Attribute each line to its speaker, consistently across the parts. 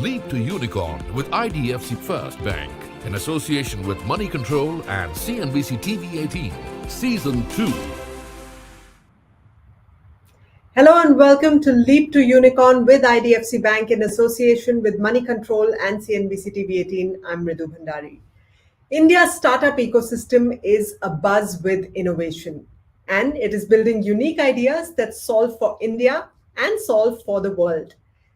Speaker 1: Leap to Unicorn with IDFC First Bank in association with Moneycontrol and CNBC TV 18, Season 2.
Speaker 2: Hello and welcome to Leap to Unicorn with IDFC Bank in association with Moneycontrol and CNBC TV 18. I'm Mridu Bhandari. India's startup ecosystem is abuzz with innovation, and it is building unique ideas that solve for India and solve for the world.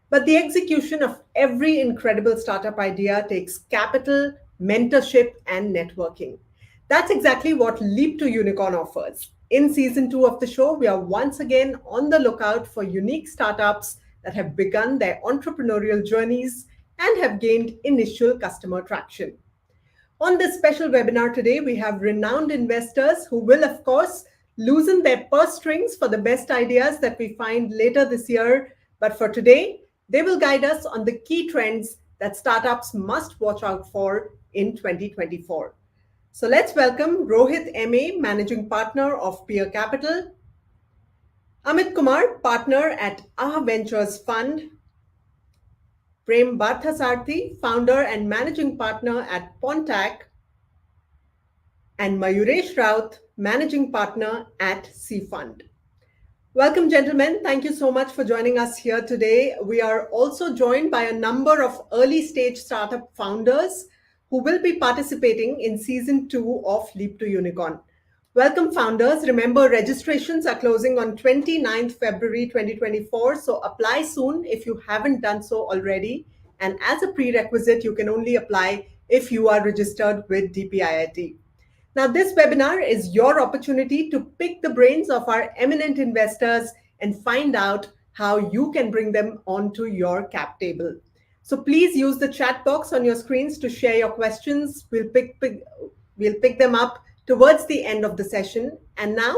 Speaker 2: But the execution of every incredible startup idea takes capital, mentorship, and networking. That's exactly what Leap to Unicorn offers. In season 2 of the show, we are once again on the lookout for unique startups that have begun their entrepreneurial journeys and have gained initial customer traction. On this special webinar today, we have renowned investors who will, of course, loosen their purse strings for the best ideas that we find later this year. But for today, they will guide us on the key trends that startups must watch out for in 2024. So let's welcome Rohit M.A., Managing Partner of Peer Capital, Amit Kumar, Partner at Aha Ventures Fund, Prem Barthasarthi, Founder and Managing Partner at Pontac, and Mayuresh Raut, Managing Partner at C Fund. Welcome, gentlemen. Thank you so much for joining us here today. We are also joined by a number of early stage startup founders who will be participating in season 2 of Leap to Unicorn. Welcome, founders. Remember, registrations are closing on 29th February 2024, so apply soon if you haven't done so already. And as a prerequisite, you can only apply if you are registered with DPIIT. Now, this webinar is your opportunity to pick the brains of our eminent investors and find out how you can bring them onto your cap table. So please use the chat box on your screens to share your questions. We'll pick them up towards the end of the session. And now,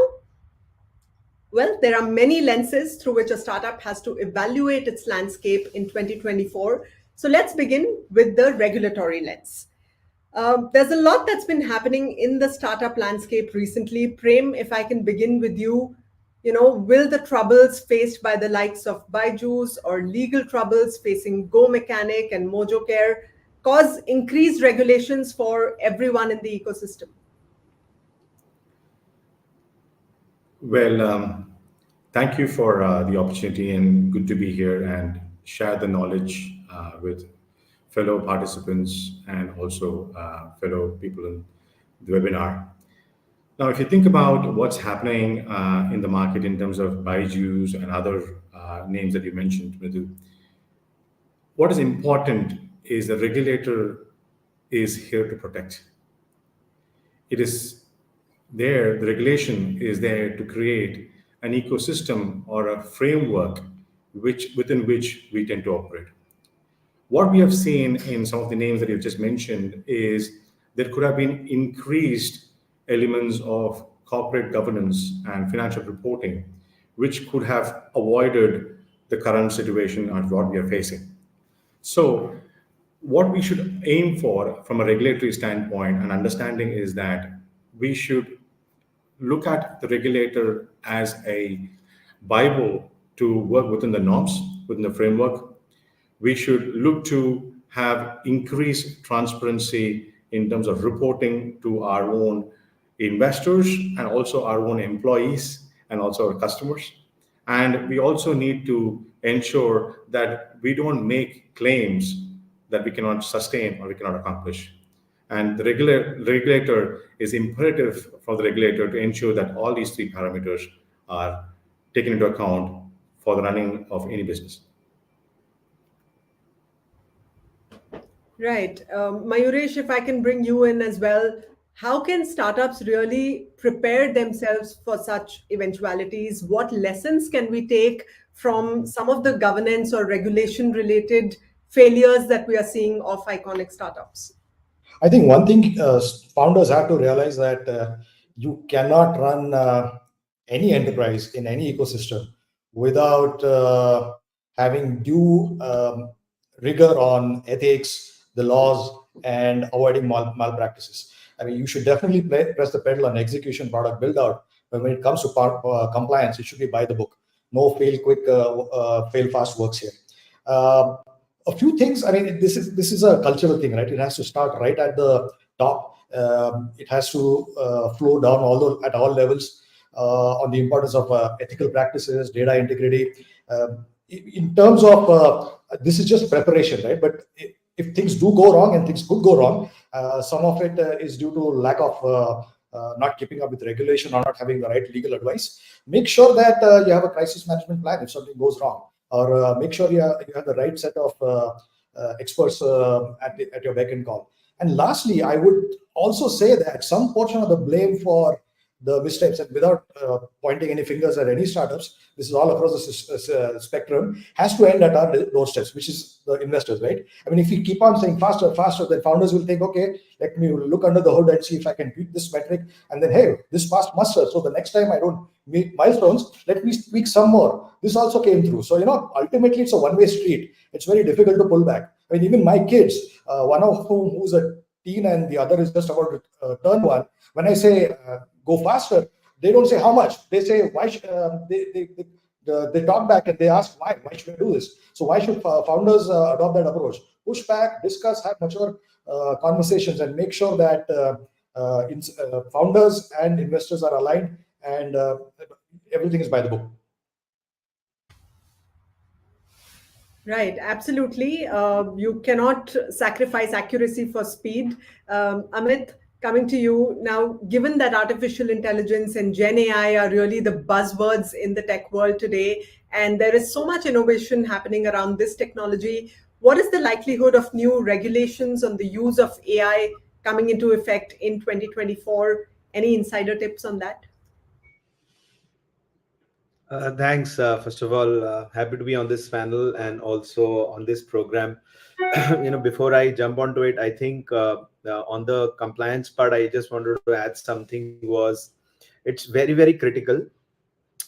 Speaker 2: well, there are many lenses through which a startup has to evaluate its landscape in 2024. So let's begin with the regulatory lens. There's a lot that's been happening in the startup landscape recently. Prem, if I can begin with you, will the troubles faced by the likes of Byju's or legal troubles facing Go Mechanic and MojoCare cause increased regulations for everyone in the ecosystem?
Speaker 3: Well, thank you for the opportunity, and good to be here and share the knowledge with fellow participants and also fellow people in the webinar. Now, if you think about what's happening in the market in terms of Byju's and other names that you mentioned, Madhu, what is important is the regulator is here to protect. It is there, the regulation is there to create an ecosystem or a framework within which we tend to operate. What we have seen in some of the names that you've just mentioned is there could have been increased elements of corporate governance and financial reporting, which could have avoided the current situation and what we are facing. So what we should aim for from a regulatory standpoint and understanding is that we should look at the regulator as a Bible to work within the norms, within the framework. We should look to have increased transparency in terms of reporting to our own investors and also our own employees and also our customers. And we also need to ensure that we don't make claims that we cannot sustain or we cannot accomplish. And the regulator is imperative for the regulator to ensure that all these three parameters are taken into account for the running of any business.
Speaker 2: Right. Mayuresh, if I can bring you in as well, how can startups really prepare themselves for such eventualities? What lessons can we take from some of the governance or regulation related failures that we are seeing of iconic startups?
Speaker 4: I think one thing founders have to realize that you cannot run any enterprise in any ecosystem without having due rigor on ethics, the laws, and avoiding malpractices. I mean, you should definitely press the pedal on execution, product build out. But when it comes to compliance, it should be by the book. No fail quick, fail fast works here. a few things. I mean, this is a cultural thing, right? It has to start right at the top. It has to flow down at all levels on the importance of ethical practices, data integrity. In terms of this is just preparation, right? But if things do go wrong, and things could go wrong, some of it is due to lack of not keeping up with regulation or not having the right legal advice. Make sure that you have a crisis management plan if something goes wrong, or make sure you have the right set of experts at your beck and call. And lastly, I would also say that some portion of the blame for the missteps, and without pointing any fingers at any startups, this is all across the spectrum, has to end at our doorsteps, which is the investors, right? I mean, if we keep on saying faster, faster, then founders will think, okay, let me look under the hood and see if I can tweak this metric, and then, hey, this passed muster, so the next time I don't meet milestones, let me tweak some more. This also came through. So, ultimately it's a one-way street. It's very difficult to pull back. I mean, even my kids, one of whom who's a teen and the other is just about to turn one, when I say go faster, they don't say how much. They say why. They talk back and they ask why. Why should I do this? So why should founders adopt that approach? Push back, discuss, have mature conversations, and make sure that founders and investors are aligned, and everything is by the book.
Speaker 2: Right, absolutely. You cannot sacrifice accuracy for speed. Amit, coming to you now, given that artificial intelligence and Gen AI are really the buzzwords in the tech world today, and there is so much innovation happening around this technology, what is the likelihood of new regulations on the use of AI coming into effect in 2024? Any insider tips on that?
Speaker 5: Thanks. First of all, happy to be on this panel and also on this program. Before I jump onto it, I think on the compliance part, I just wanted to add something. It's very, very critical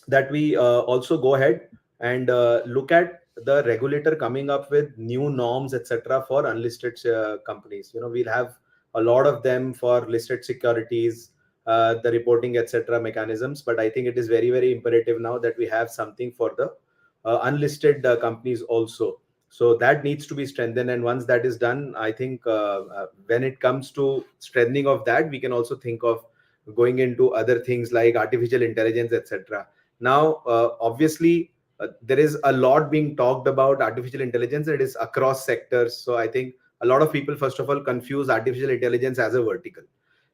Speaker 5: that we also go ahead and look at the regulator coming up with new norms, etc., for unlisted companies. We'll have a lot of them for listed securities, the reporting, etc., mechanisms. But I think it is very, very imperative now that we have something for the unlisted companies also. So that needs to be strengthened. And once that is done, I think when it comes to strengthening of that, we can also think of going into other things like artificial intelligence, etc. Now, obviously, there is a lot being talked about artificial intelligence. It is across sectors. So I think a lot of people, first of all, confuse artificial intelligence as a vertical.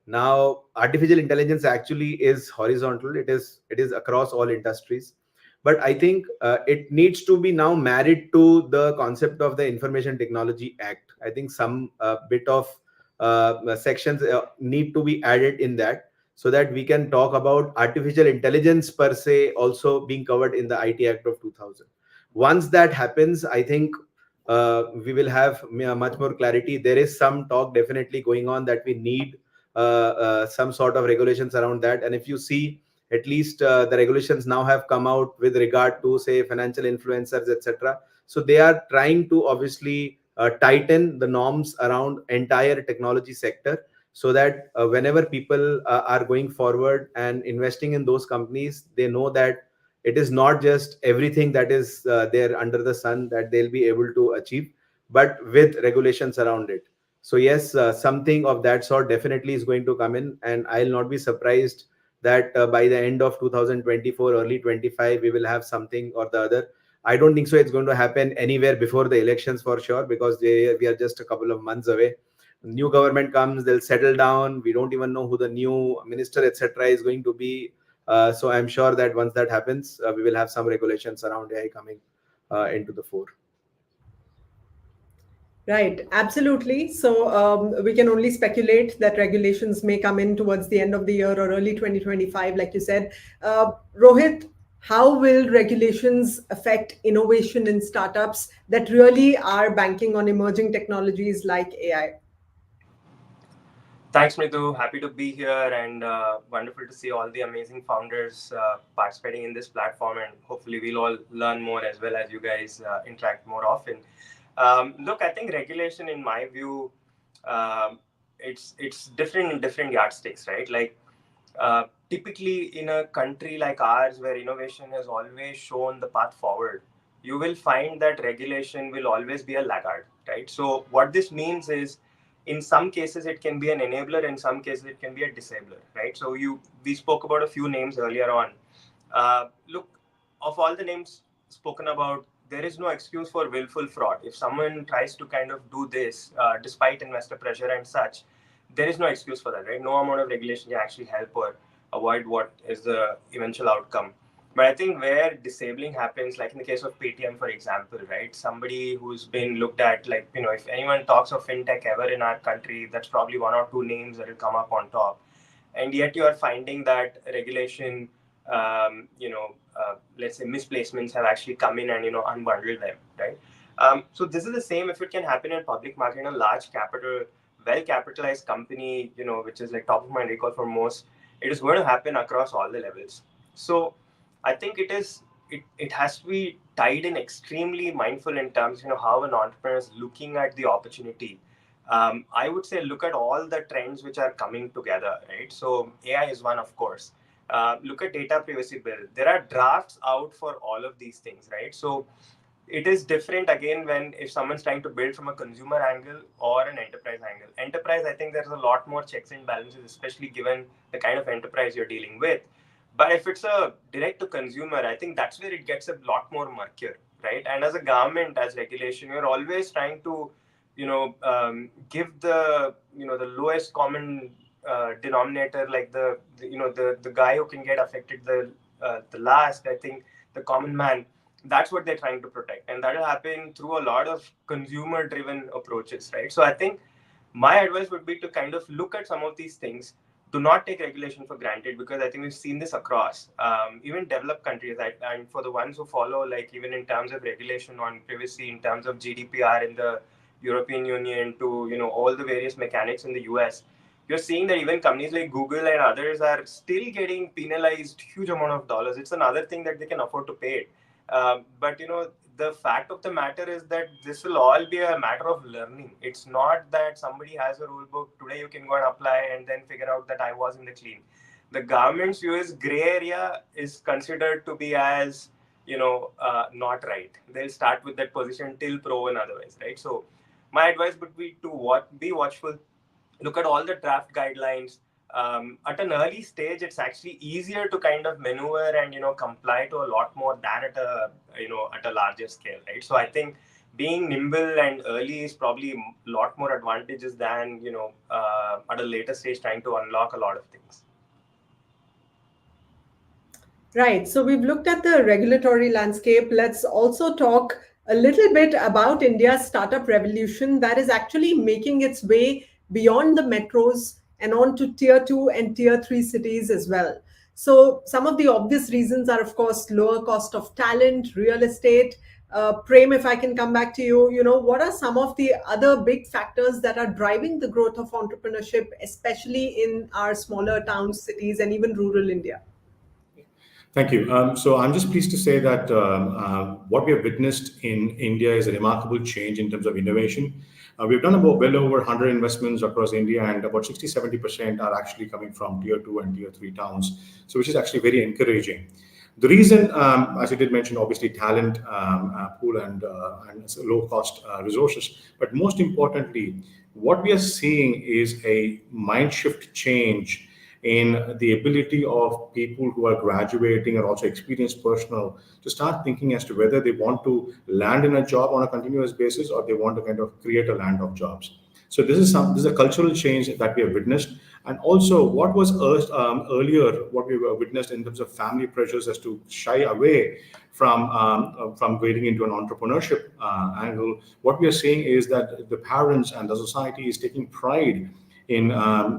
Speaker 5: Now, artificial intelligence actually is horizontal. It is across all industries. But I think it needs to be now married to the concept of the Information Technology Act. I think some bit of sections need to be added in that, so that we can talk about artificial intelligence per se also being covered in the IT Act of 2000. Once that happens, I think we will have much more clarity. There is some talk definitely going on that we need some sort of regulations around that. And if you see, at least the regulations now have come out with regard to, say, financial influencers, etc. So they are trying to obviously tighten the norms around entire technology sector, so that whenever people are going forward and investing in those companies, they know that it is not just everything that is there under the sun that they'll be able to achieve, but with regulations around it. So yes, something of that sort definitely is going to come in, and I'll not be surprised that by the end of 2024, early 25, we will have something or the other. I don't think so it's going to happen anywhere before the elections for sure, because we are just a couple of months away. New government comes, they'll settle down. We don't even know who the new minister, etc., is going to be. So I'm sure that once that happens, we will have some regulations around AI coming into the fore.
Speaker 2: Right, absolutely. So we can only speculate that regulations may come in towards the end of the year or early 2025, like you said. Rohit, how will regulations affect innovation in startups that really are banking on emerging technologies like AI?
Speaker 6: Thanks, Mridu. Happy to be here, and wonderful to see all the amazing founders participating in this platform. And hopefully, we'll all learn more as well as you guys interact more often. Look, I think regulation, in my view, it's different in different yardsticks, right? Like typically in a country like ours, where innovation has always shown the path forward, you will find that regulation will always be a laggard, right? So what this means is, in some cases it can be an enabler, in some cases it can be a disabler, right? So we spoke about a few names earlier on. Look, of all the names spoken about, there is no excuse for willful fraud. If someone tries to kind of do this despite investor pressure and such, there is no excuse for that, right? No amount of regulation can actually help or avoid what is the eventual outcome. But I think where disabling happens, like in the case of Paytm, for example, right? Somebody who's been looked at, like, if anyone talks of fintech ever in our country, that's probably one or two names that will come up on top. And yet you are finding that regulation, let's say misplacements have actually come in and, unbundled them, right? So this is the same if it can happen in public market, in a large capital, well-capitalized company, which is like top of mind recall for most, it is going to happen across all the levels. So I think it has to be tied in extremely mindful in terms, how an entrepreneur is looking at the opportunity. I would say look at all the trends which are coming together, right? So AI is one, of course. Look at data privacy bill. There are drafts out for all of these things, right? So it is different again if someone's trying to build from a consumer angle or an enterprise angle. Enterprise, I think there's a lot more checks and balances, especially given the kind of enterprise you're dealing with. But if it's a direct to consumer, I think that's where it gets a lot more murkier, right? And as a government, as regulation, you're always trying to, give the lowest common denominator, like the guy who can get affected the last. I think the common man. That's what they're trying to protect, and that will happen through a lot of consumer-driven approaches, right? So I think my advice would be to kind of look at some of these things. Do not take regulation for granted, because I think we've seen this across even developed countries. And for the ones who follow, like even in terms of regulation on privacy, in terms of GDPR in the European Union, to all the various mechanics in the US, you're seeing that even companies like Google and others are still getting penalized huge amount of dollars. It's another thing that they can afford to pay it. But the fact of the matter is that this will all be a matter of learning. It's not that somebody has a rule book today, you can go and apply and then figure out that I was in the clean. The government's view is gray area is considered to be as not right. They'll start with that position till proven otherwise, right? So my advice would be to be watchful, look at all the draft guidelines. At an early stage, it's actually easier to kind of maneuver and comply to a lot more than at a larger scale, right? So I think being nimble and early is probably a lot more advantages than at a later stage trying to unlock a lot of things.
Speaker 2: Right. So we've looked at the regulatory landscape. Let's also talk a little bit about India's startup revolution that is actually making its way beyond the metros and on to tier 2 and tier 3 cities as well. So some of the obvious reasons are, of course, lower cost of talent, real estate. Prem, if I can come back to you, what are some of the other big factors that are driving the growth of entrepreneurship, especially in our smaller towns, cities, and even rural India?
Speaker 3: Thank you. So I'm just pleased to say that what we have witnessed in India is a remarkable change in terms of innovation. We've done about well over 100 investments across India, and about 60-70% are actually coming from tier 2 and tier 3 towns, so which is actually very encouraging. The reason, as you did mention, obviously talent pool and low cost resources, but most importantly, what we are seeing is a mind shift change in the ability of people who are graduating or also experienced personnel to start thinking as to whether they want to land in a job on a continuous basis or they want to kind of create a land of jobs. So this is a cultural change that we have witnessed, and also what was urged earlier, what we witnessed in terms of family pressures as to shy away from getting into an entrepreneurship angle. What we are seeing is that the parents and the society is taking pride in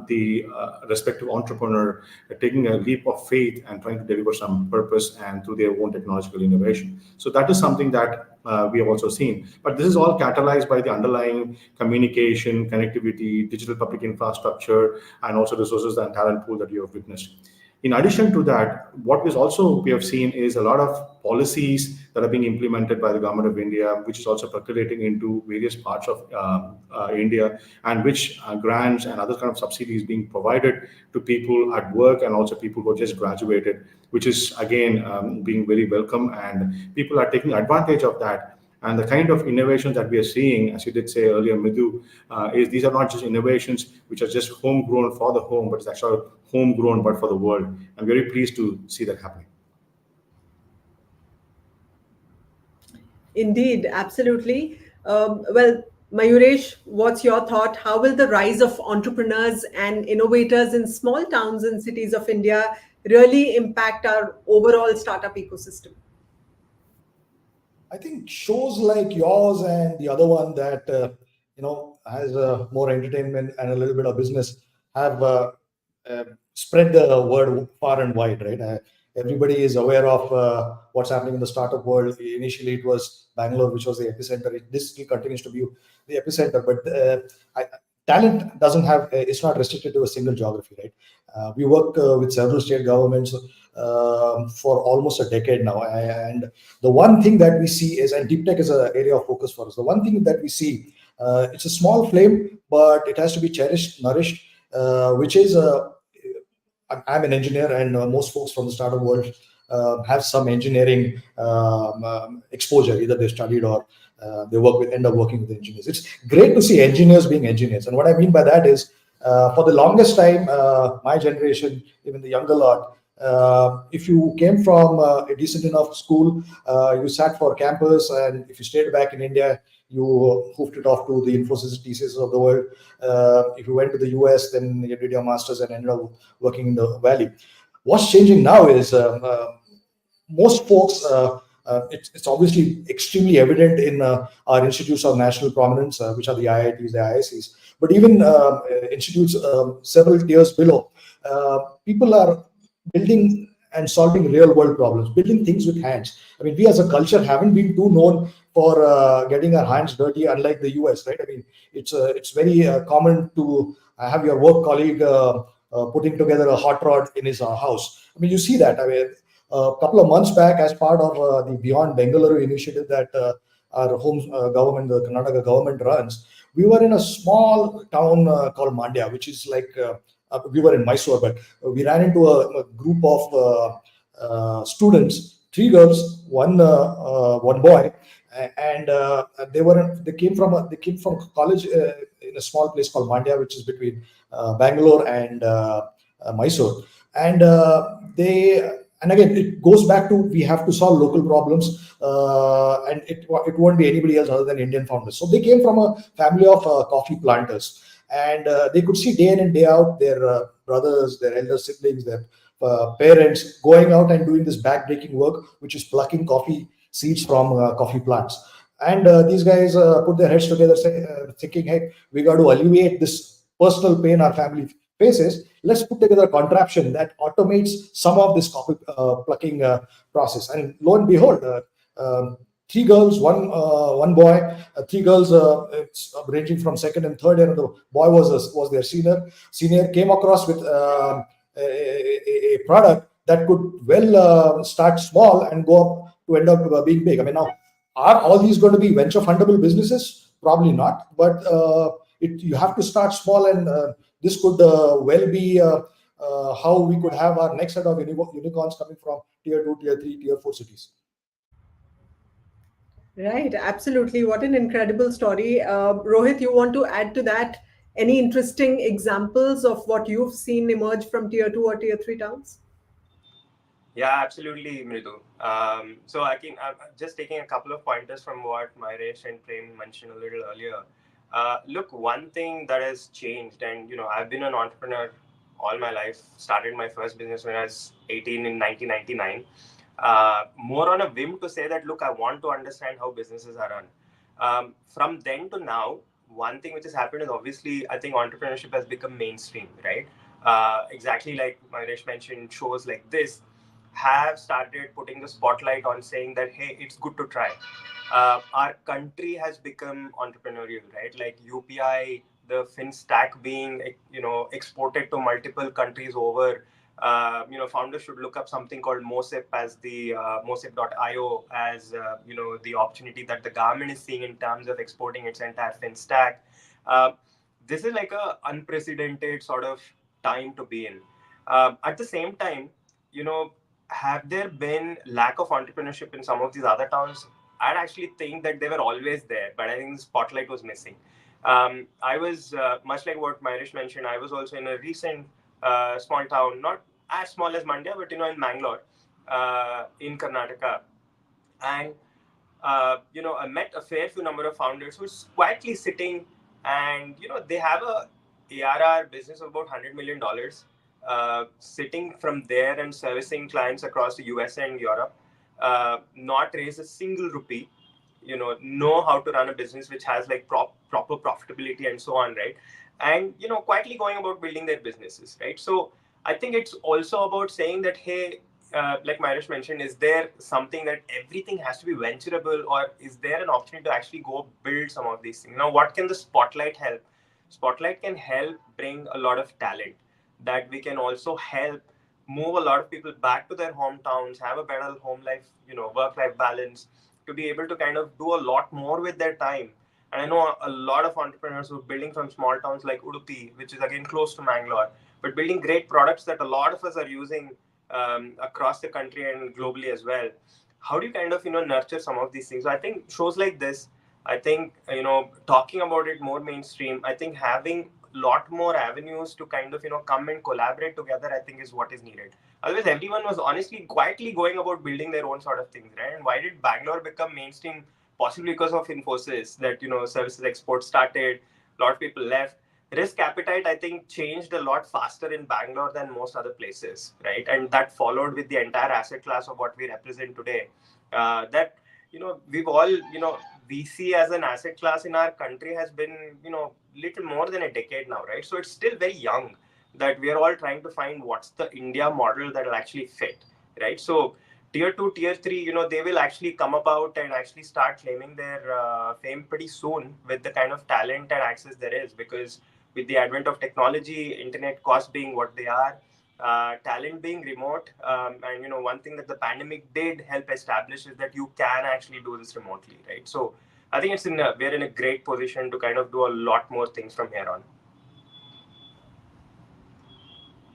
Speaker 3: the respective entrepreneur taking a leap of faith and trying to deliver some purpose and through their own technological innovation. So that is something that we have also seen. But this is all catalyzed by the underlying communication, connectivity, digital public infrastructure, and also resources and talent pool that you have witnessed. In addition to that, what is also we have seen is a lot of policies that are being implemented by the government of India, which is also percolating into various parts of India, and which grants and other kind of subsidies being provided to people at work and also people who just graduated, which is again being very welcome, and people are taking advantage of that. And the kind of innovations that we are seeing, as you did say earlier, Midhu, is these are not just innovations which are just homegrown for the home, but it's actually homegrown but for the world. I'm very pleased to see that happening.
Speaker 2: Indeed, absolutely. Well, Mayuresh, what's your thought? How will the rise of entrepreneurs and innovators in small towns and cities of India really impact our overall startup ecosystem?
Speaker 4: I think shows like yours and the other one that has more entertainment and a little bit of business have spread the word far and wide, right? Everybody is aware of what's happening in the startup world. Initially, it was Bangalore, which was the epicenter. This still continues to be the epicenter, but talent doesn't have. It's not restricted to a single geography, right? We work with several state governments for almost a decade now, and the one thing that we see is, and deep tech is an area of focus for us. The one thing that we see, it's a small flame, but it has to be cherished, nourished, which is I'm an engineer, and most folks from the startup world have some engineering exposure. Either they studied or they end up working with engineers. It's great to see engineers being engineers, and what I mean by that is, for the longest time, my generation, even the younger lot, if you came from a decent enough school, you sat for campus, and if you stayed back in India, you hoofed it off to the Infosys, TCS of the world. If you went to the US, then you did your masters and ended up working in the Valley. What's changing now is most folks, it's obviously extremely evident in our institutes of national prominence, which are the IITs, the IICs, but even institutes several tiers below. People are building and solving real world problems, building things with hands. I mean, we as a culture haven't been too known for getting our hands dirty, unlike the US, right? I mean, it's very common to have your work colleague putting together a hot rod in his house. I mean, you see that. I mean, a couple of months back, as part of the Beyond Bengaluru initiative that our home government, the Karnataka government runs, we were in a small town called Mandya, which is like we were in Mysore, but we ran into a group of students, three girls, one boy, and they came from college in a small place called Mandya, which is between Bangalore and Mysore, and they. And again, it goes back to we have to solve local problems, and it won't be anybody else other than Indian founders. So they came from a family of coffee planters, and they could see day in and day out their brothers, their elder siblings, their parents going out and doing this backbreaking work, which is plucking coffee seeds from coffee plants. And these guys put their heads together, thinking, hey, we got to alleviate this personal pain our family faces. Let's put together a contraption that automates some of this coffee plucking process. And lo and behold, three girls, one boy, three girls, it's ranging from second and third year. And the boy was their senior, came across with a product that could start small and go up to end up being big. I mean, now, are all these going to be venture fundable businesses? Probably not, but you have to start small, and this could well be how we could have our next set of unicorns coming from tier 2, tier 3, tier 4 cities.
Speaker 2: Right, absolutely. What an incredible story. Rohit, you want to add to that any interesting examples of what you've seen emerge from tier 2 or tier 3 towns?
Speaker 6: Yeah, absolutely, Mridu. So I think I'm just taking a couple of pointers from what Myresh and Prem mentioned a little earlier. Look, one thing that has changed, and I've been an entrepreneur all my life. Started my first business when I was 18 in 1999. More on a whim to say that, look, I want to understand how businesses are run. From then to now, one thing which has happened is, obviously, I think entrepreneurship has become mainstream, right? Exactly like Myresh mentioned, shows like this have started putting the spotlight on saying that, hey, it's good to try. Our country has become entrepreneurial, right? Like UPI, the FinStack being exported to multiple countries over. Founders should look up something called MOSIP as the MOSIP.io as the opportunity that the government is seeing in terms of exporting its entire fin stack. Uh, this is like a unprecedented sort of time to be in. At the same time, you know, have there been lack of entrepreneurship in some of these other towns? I'd actually think that they were always there, but I think the spotlight was missing. I was much like what Myrish mentioned. I was also in a recent small town, not as small as Mandya, but in Mangalore, in Karnataka, and I met a fair few number of founders who's quietly sitting, and they have a ARR business of about $100 million, sitting from there and servicing clients across the US and Europe, not raise a single rupee, know how to run a business which has like proper profitability and so on, right? And quietly going about building their businesses, right? So I think it's also about saying that, hey, like Myrish mentioned, is there something that everything has to be venturable, or is there an opportunity to actually go build some of these things? Now, what can the spotlight help? Spotlight can help bring a lot of talent that we can also help move a lot of people back to their hometowns, have a better home life, work life balance, to be able to kind of do a lot more with their time. And I know a lot of entrepreneurs who are building from small towns like Udupi, which is again close to Mangalore, but building great products that a lot of us are using across the country and globally as well. How do you kind of nurture some of these things? So I think shows like this, I think talking about it more mainstream, I think having a lot more avenues to kind of come and collaborate together, I think is what is needed. Otherwise everyone was honestly quietly going about building their own sort of things, right? And why did Bangalore become mainstream? Possibly because of Infosys, that services export started, a lot of people left. Risk appetite, I think, changed a lot faster in Bangalore than most other places, right? And that followed with the entire asset class of what we represent today. That we've all VC as an asset class in our country has been little more than a decade now, right? So it's still very young, that we are all trying to find what's the India model that will actually fit, right? So tier 2, tier 3, they will actually come about and actually start claiming their fame pretty soon with the kind of talent and access there is, because with the advent of technology, internet costs being what they are, talent being remote, and one thing that the pandemic did help establish is that you can actually do this remotely, right? So I think we're in a great position to kind of do a lot more things from here on.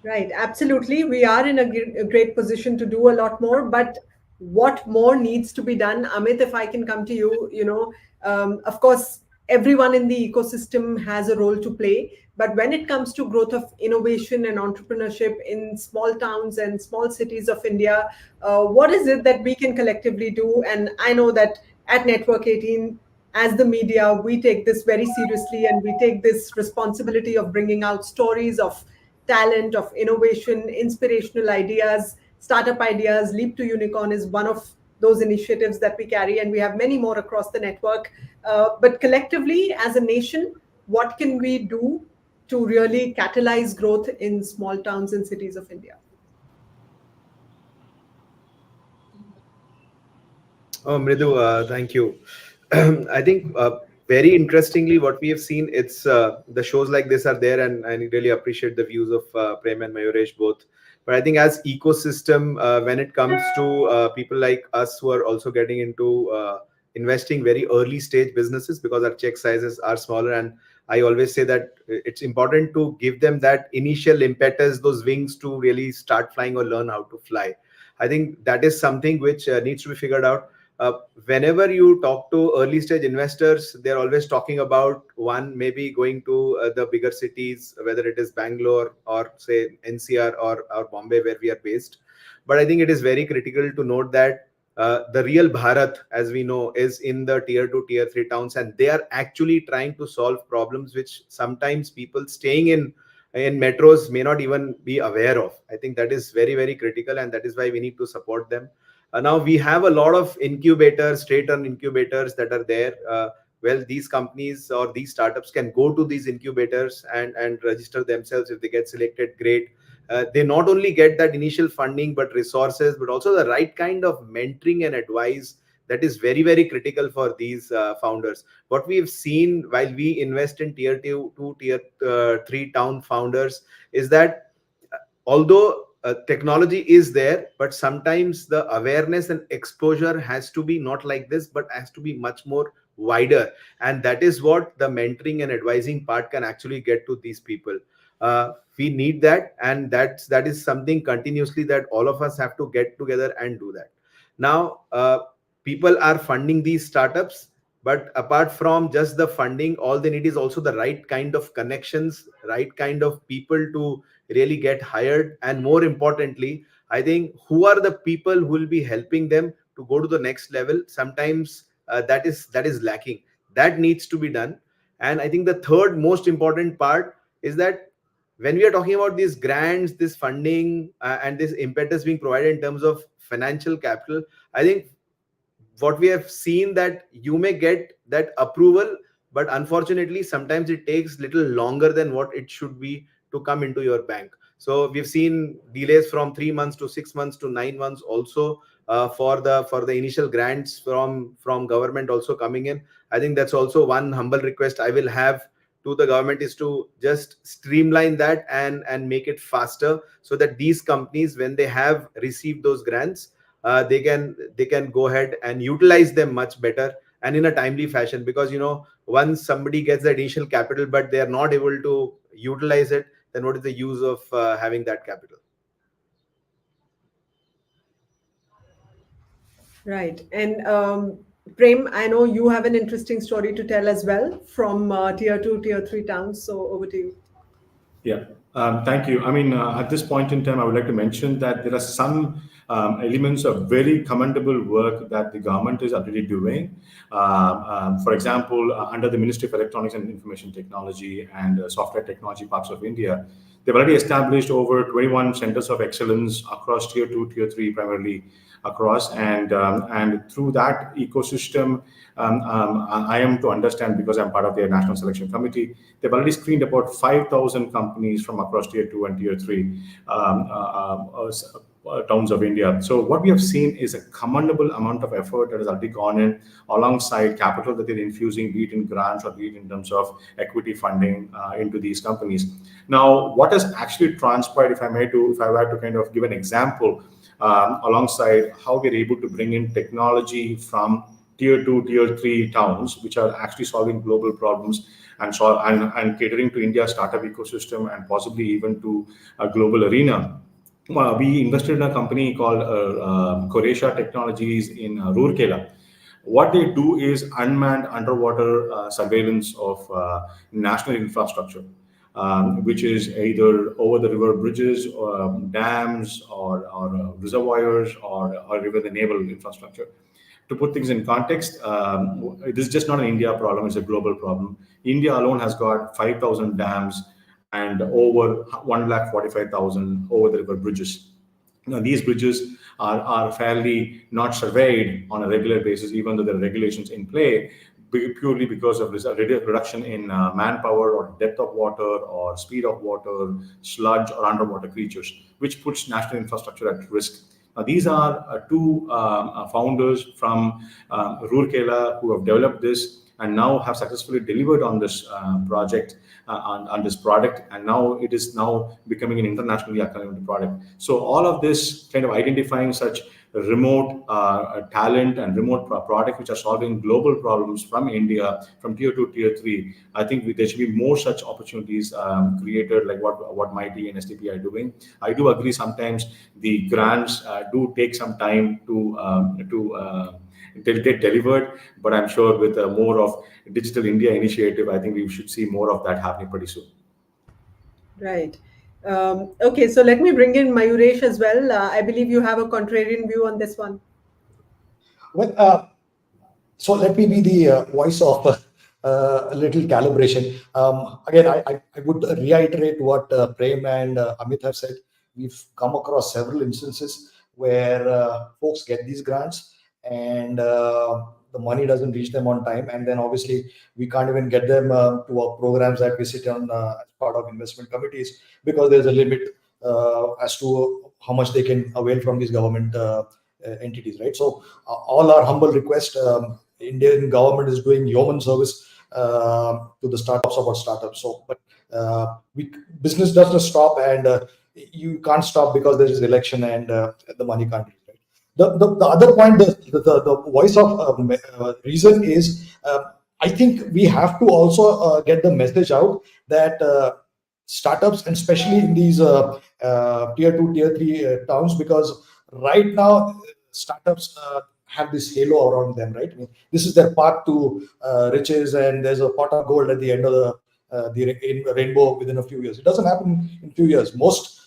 Speaker 2: Right, absolutely. We are in a great position to do a lot more, but what more needs to be done? Amit, if I can come to you, of course, everyone in the ecosystem has a role to play. But when it comes to growth of innovation and entrepreneurship in small towns and small cities of India, what is it that we can collectively do? And I know that at Network 18, as the media, we take this very seriously, and we take this responsibility of bringing out stories of talent, of innovation, inspirational ideas, startup ideas. Leap to Unicorn is one of those initiatives that we carry, and we have many more across the network. But collectively, as a nation, what can we do to really catalyze growth in small towns and cities of India?
Speaker 5: Oh, Mridu, thank you. I think very interestingly, what we have seen, it's the shows like this are there, and I really appreciate the views of Prem and Mayuresh both. But I think as ecosystem, when it comes to people like us who are also getting into investing very early stage businesses, because our check sizes are smaller, and I always say that it's important to give them that initial impetus, those wings to really start flying or learn how to fly. I think that is something which needs to be figured out. Whenever you talk to early stage investors, they're always talking about one, maybe going to the bigger cities, whether it is Bangalore or say NCR or Bombay, where we are based. But I think it is very critical to note that the real Bharat, as we know, is in the tier 2, tier 3 towns, and they are actually trying to solve problems which sometimes people staying in metros may not even be aware of. I think that is very, very critical, and that is why we need to support them. Now we have a lot of incubators, straight run incubators that are there. Well, these companies or these startups can go to these incubators and register themselves. If they get selected, great. They not only get that initial funding, but resources, but also the right kind of mentoring and advice that is very, very critical for these founders. What we've seen while we invest in tier 2, tier 3 town founders is that although technology is there, but sometimes the awareness and exposure has to be not like this, but has to be much more wider. And that is what the mentoring and advising part can actually get to these people. We need that, and that is something continuously that all of us have to get together and do that. Now, people are funding these startups, but apart from just the funding, all they need is also the right kind of connections, right kind of people to really get hired, and more importantly, I think who are the people who will be helping them to go to the next level. Sometimes that is lacking. That needs to be done. And I think the third most important part is that when we are talking about these grants, this funding, and this impetus being provided in terms of financial capital, I think what we have seen that you may get that approval, but unfortunately sometimes it takes little longer than what it should be to come into your bank. So we've seen delays from 3 months to 6 months to 9 months also, for the initial grants from government also coming in. I think that's also one humble request I will have to the government, is to just streamline that and make it faster, so that these companies, when they have received those grants, they can go ahead and utilize them much better and in a timely fashion. Because once somebody gets the initial capital but they are not able to utilize it, then what is the use of having that capital?
Speaker 2: Right. And Prem, I know you have an interesting story to tell as well from tier 2, tier 3 towns. So over to you.
Speaker 3: Yeah, thank you. I mean, at this point in time, I would like to mention that there are some elements of very commendable work that the government is already doing. For example, under the Ministry of Electronics and Information Technology and Software Technology Parks of India, they've already established over 21 centers of excellence across tier 2, tier 3, primarily across. And through that ecosystem, I am to understand, because I'm part of their national selection committee, they've already screened about 5,000 companies from across tier 2 and tier 3 towns of India. So what we have seen is a commendable amount of effort that has already gone in, alongside capital that they're infusing, be it in grants or be it in terms of equity funding into these companies. Now, what has actually transpired, if I were to kind of give an example, alongside how we're able to bring in technology from tier 2, tier 3 towns, which are actually solving global problems and catering to India's startup ecosystem and possibly even to a global arena. We invested in a company called Croatia Technologies in Rourkela. What they do is unmanned underwater surveillance of national infrastructure, which is either over the river bridges, or dams, or reservoirs, or even the naval infrastructure. To put things in context, this is just not an India problem, it's a global problem. India alone has got 5,000 dams and over 145,000 over the river bridges. Now, these bridges are fairly not surveyed on a regular basis, even though there are regulations in play, purely because of this reduction in manpower or depth of water or speed of water, sludge or underwater creatures, which puts national infrastructure at risk. Now, these are two founders from Rourkela who have developed this and now have successfully delivered on this project, on this product, and now it is now becoming an internationally acclaimed product. So all of this kind of identifying such remote talent and remote product which are solving global problems from India, from tier 2, tier 3, I think there should be more such opportunities created, like what Mighty and STP are doing. I do agree sometimes the grants do take some time to get delivered, but I'm sure with more of Digital India initiative, I think we should see more of that happening pretty soon.
Speaker 2: Right. Okay, so let me bring in Mayuresh as well. I believe you have a contrarian view on this one.
Speaker 4: Well, so let me be the voice of a little calibration. Again, I would reiterate what Prem and Amit have said. We've come across several instances where folks get these grants and the money doesn't reach them on time, and then obviously we can't even get them to our programs that we sit on as part of investment committees, because there's a limit as to how much they can avail from these government entities, right? So all our humble request, Indian government is doing yeoman service to the startups about startups. So, but business doesn't stop, and you can't stop because there is election and the money can't reach. Right? The other point, the voice of reason is, I think we have to also get the message out that startups, and especially in these tier 2, tier 3 towns, because right now startups have this halo around them, right? I mean, this is their path to riches, and there's a pot of gold at the end of the rainbow within a few years. It doesn't happen in few years. Most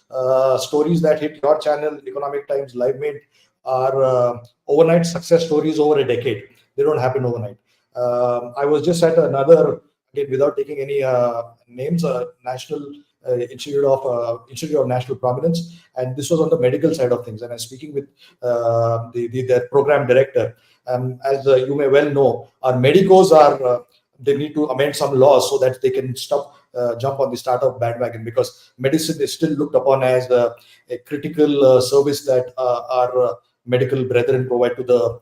Speaker 4: stories that hit your channel, Economic Times, LiveMint, are overnight success stories over a decade. They don't happen overnight. I was just at another, again, without taking any names, National Institute of National Prominence, and this was on the medical side of things. And I'm speaking with their program director. As you may well know, our medicos are they need to amend some laws so that they can jump on the startup bandwagon, because medicine is still looked upon as a critical service that our medical brethren provide to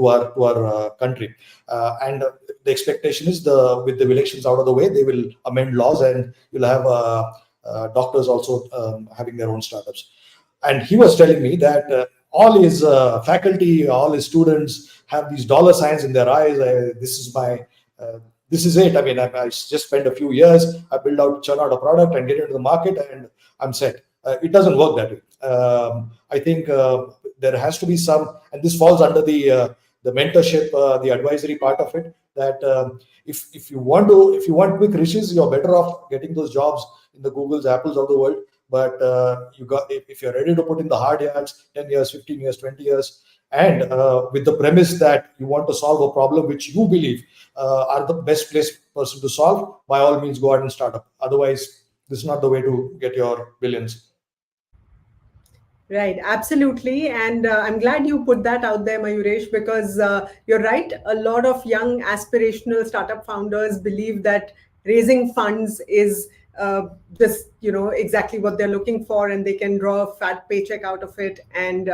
Speaker 4: our country. And the expectation is, with the elections out of the way, they will amend laws, and you'll have doctors also having their own startups. And he was telling me that all his faculty, all his students have these dollar signs in their eyes. This is it. I mean, I just spend a few years, I churn out a product and get into the market, and I'm set. It doesn't work that way. I think there has to be some, and this falls under the mentorship, the advisory part of it. That if you want quick riches, you're better off getting those jobs in the Googles, Apples of the world. But if you're ready to put in the hard yards, 10 years, 15 years, 20 years, and with the premise that you want to solve a problem which you believe are the best placed person to solve, by all means go out and start up. Otherwise, this is not the way to get your billions.
Speaker 2: Right, absolutely. And I'm glad you put that out there, Mayuresh, because you're right. A lot of young aspirational startup founders believe that raising funds is just, exactly what they're looking for, and they can draw a fat paycheck out of it. And,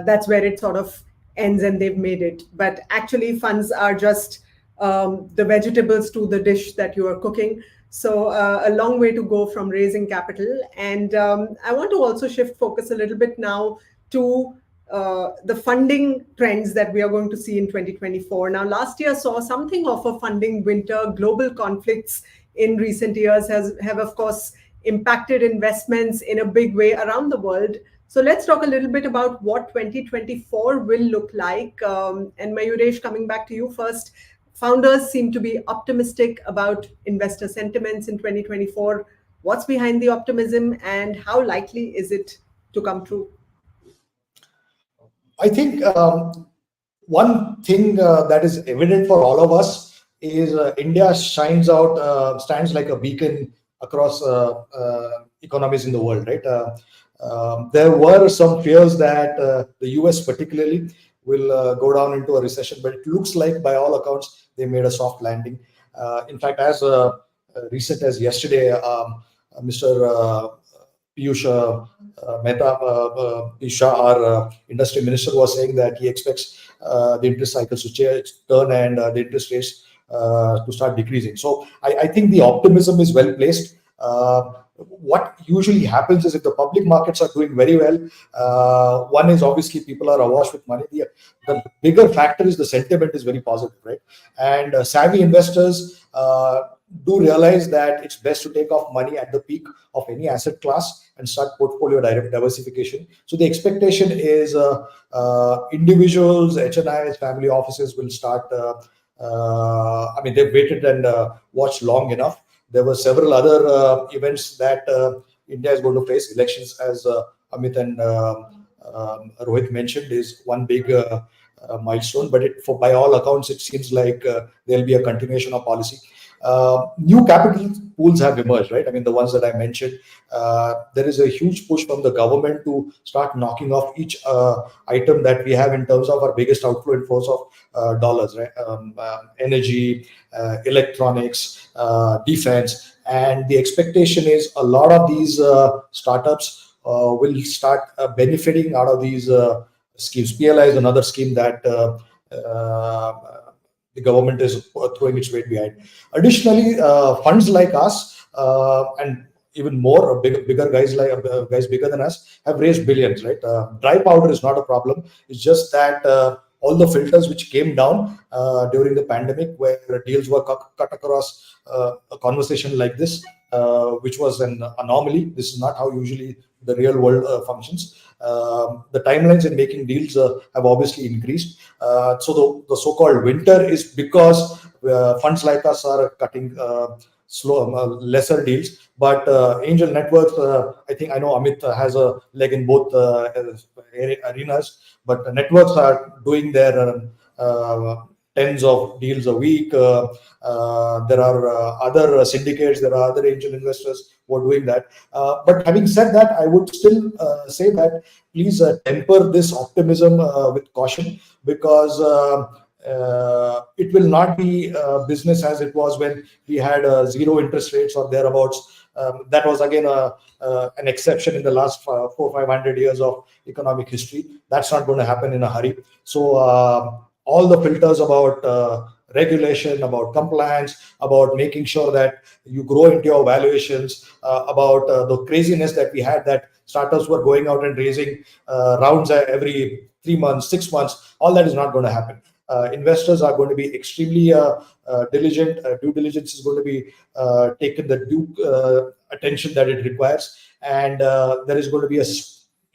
Speaker 2: that's where it sort of ends and they've made it. But actually, funds are just the vegetables to the dish that you are cooking. So a long way to go from raising capital. And I want to also shift focus a little bit now to the funding trends that we are going to see in 2024. Now, last year saw something of a funding winter. Global conflicts in recent years have, of course, impacted investments in a big way around the world. So let's talk a little bit about what 2024 will look like. And Mayuresh, coming back to you first. Founders seem to be optimistic about investor sentiments in 2024. What's behind the optimism, and how likely is it to come true?
Speaker 4: I think one thing that is evident for all of us is India stands like a beacon across economies in the world, right? There were some fears that the US particularly will go down into a recession, but it looks like, by all accounts, they made a soft landing. In fact, as recent as yesterday, Mr. Piyush Shah, our industry minister, was saying that he expects the interest cycles to turn and the interest rates to start decreasing. So I think the optimism is well placed. What usually happens is, if the public markets are doing very well, one is obviously people are awash with money. The bigger factor is the sentiment is very positive, right? And savvy investors do realize that it's best to take off money at the peak of any asset class and start portfolio diversification. So the expectation is individuals, HNIs, family offices will start. They've waited and watched long enough. There were several other events that India is going to face. Elections, as Amit and Rohit mentioned, is one big milestone. But by all accounts, it seems like there'll be a continuation of policy. New capital pools have emerged, right? I mean, the ones that I mentioned. There is a huge push from the government to start knocking off each item that we have in terms of our biggest outflow inflows of dollars, right? Energy, electronics, defense. And the expectation is a lot of these startups will start benefiting out of these schemes. PLI is another scheme that the government is throwing its weight behind. Additionally, funds like us, and even more bigger guys like guys bigger than us have raised billions, right? Dry powder is not a problem. It's just that all the filters which came down during the pandemic, where deals were cut across a conversation like this, which was an anomaly. This is not how usually the real world functions. The timelines in making deals have obviously increased. So the so-called winter is because funds like us are cutting lesser deals. But angel networks, I know Amit has a leg in both arenas, but the networks are doing their tens of deals a week. There are other syndicates, there are other angel investors who are doing that. But having said that, I would still say that please temper this optimism with caution, because it will not be business as it was when we had zero interest rates or thereabouts. That was again an exception in the last 400-500 years of economic history. That's not going to happen in a hurry. So all the filters about regulation, about compliance, about making sure that you grow into your valuations, about the craziness that we had, that startups were going out and raising rounds every 3 months, 6 months. All that is not going to happen. Investors are going to be extremely diligent. Due diligence is going to be taken the due attention that it requires, and there is going to be a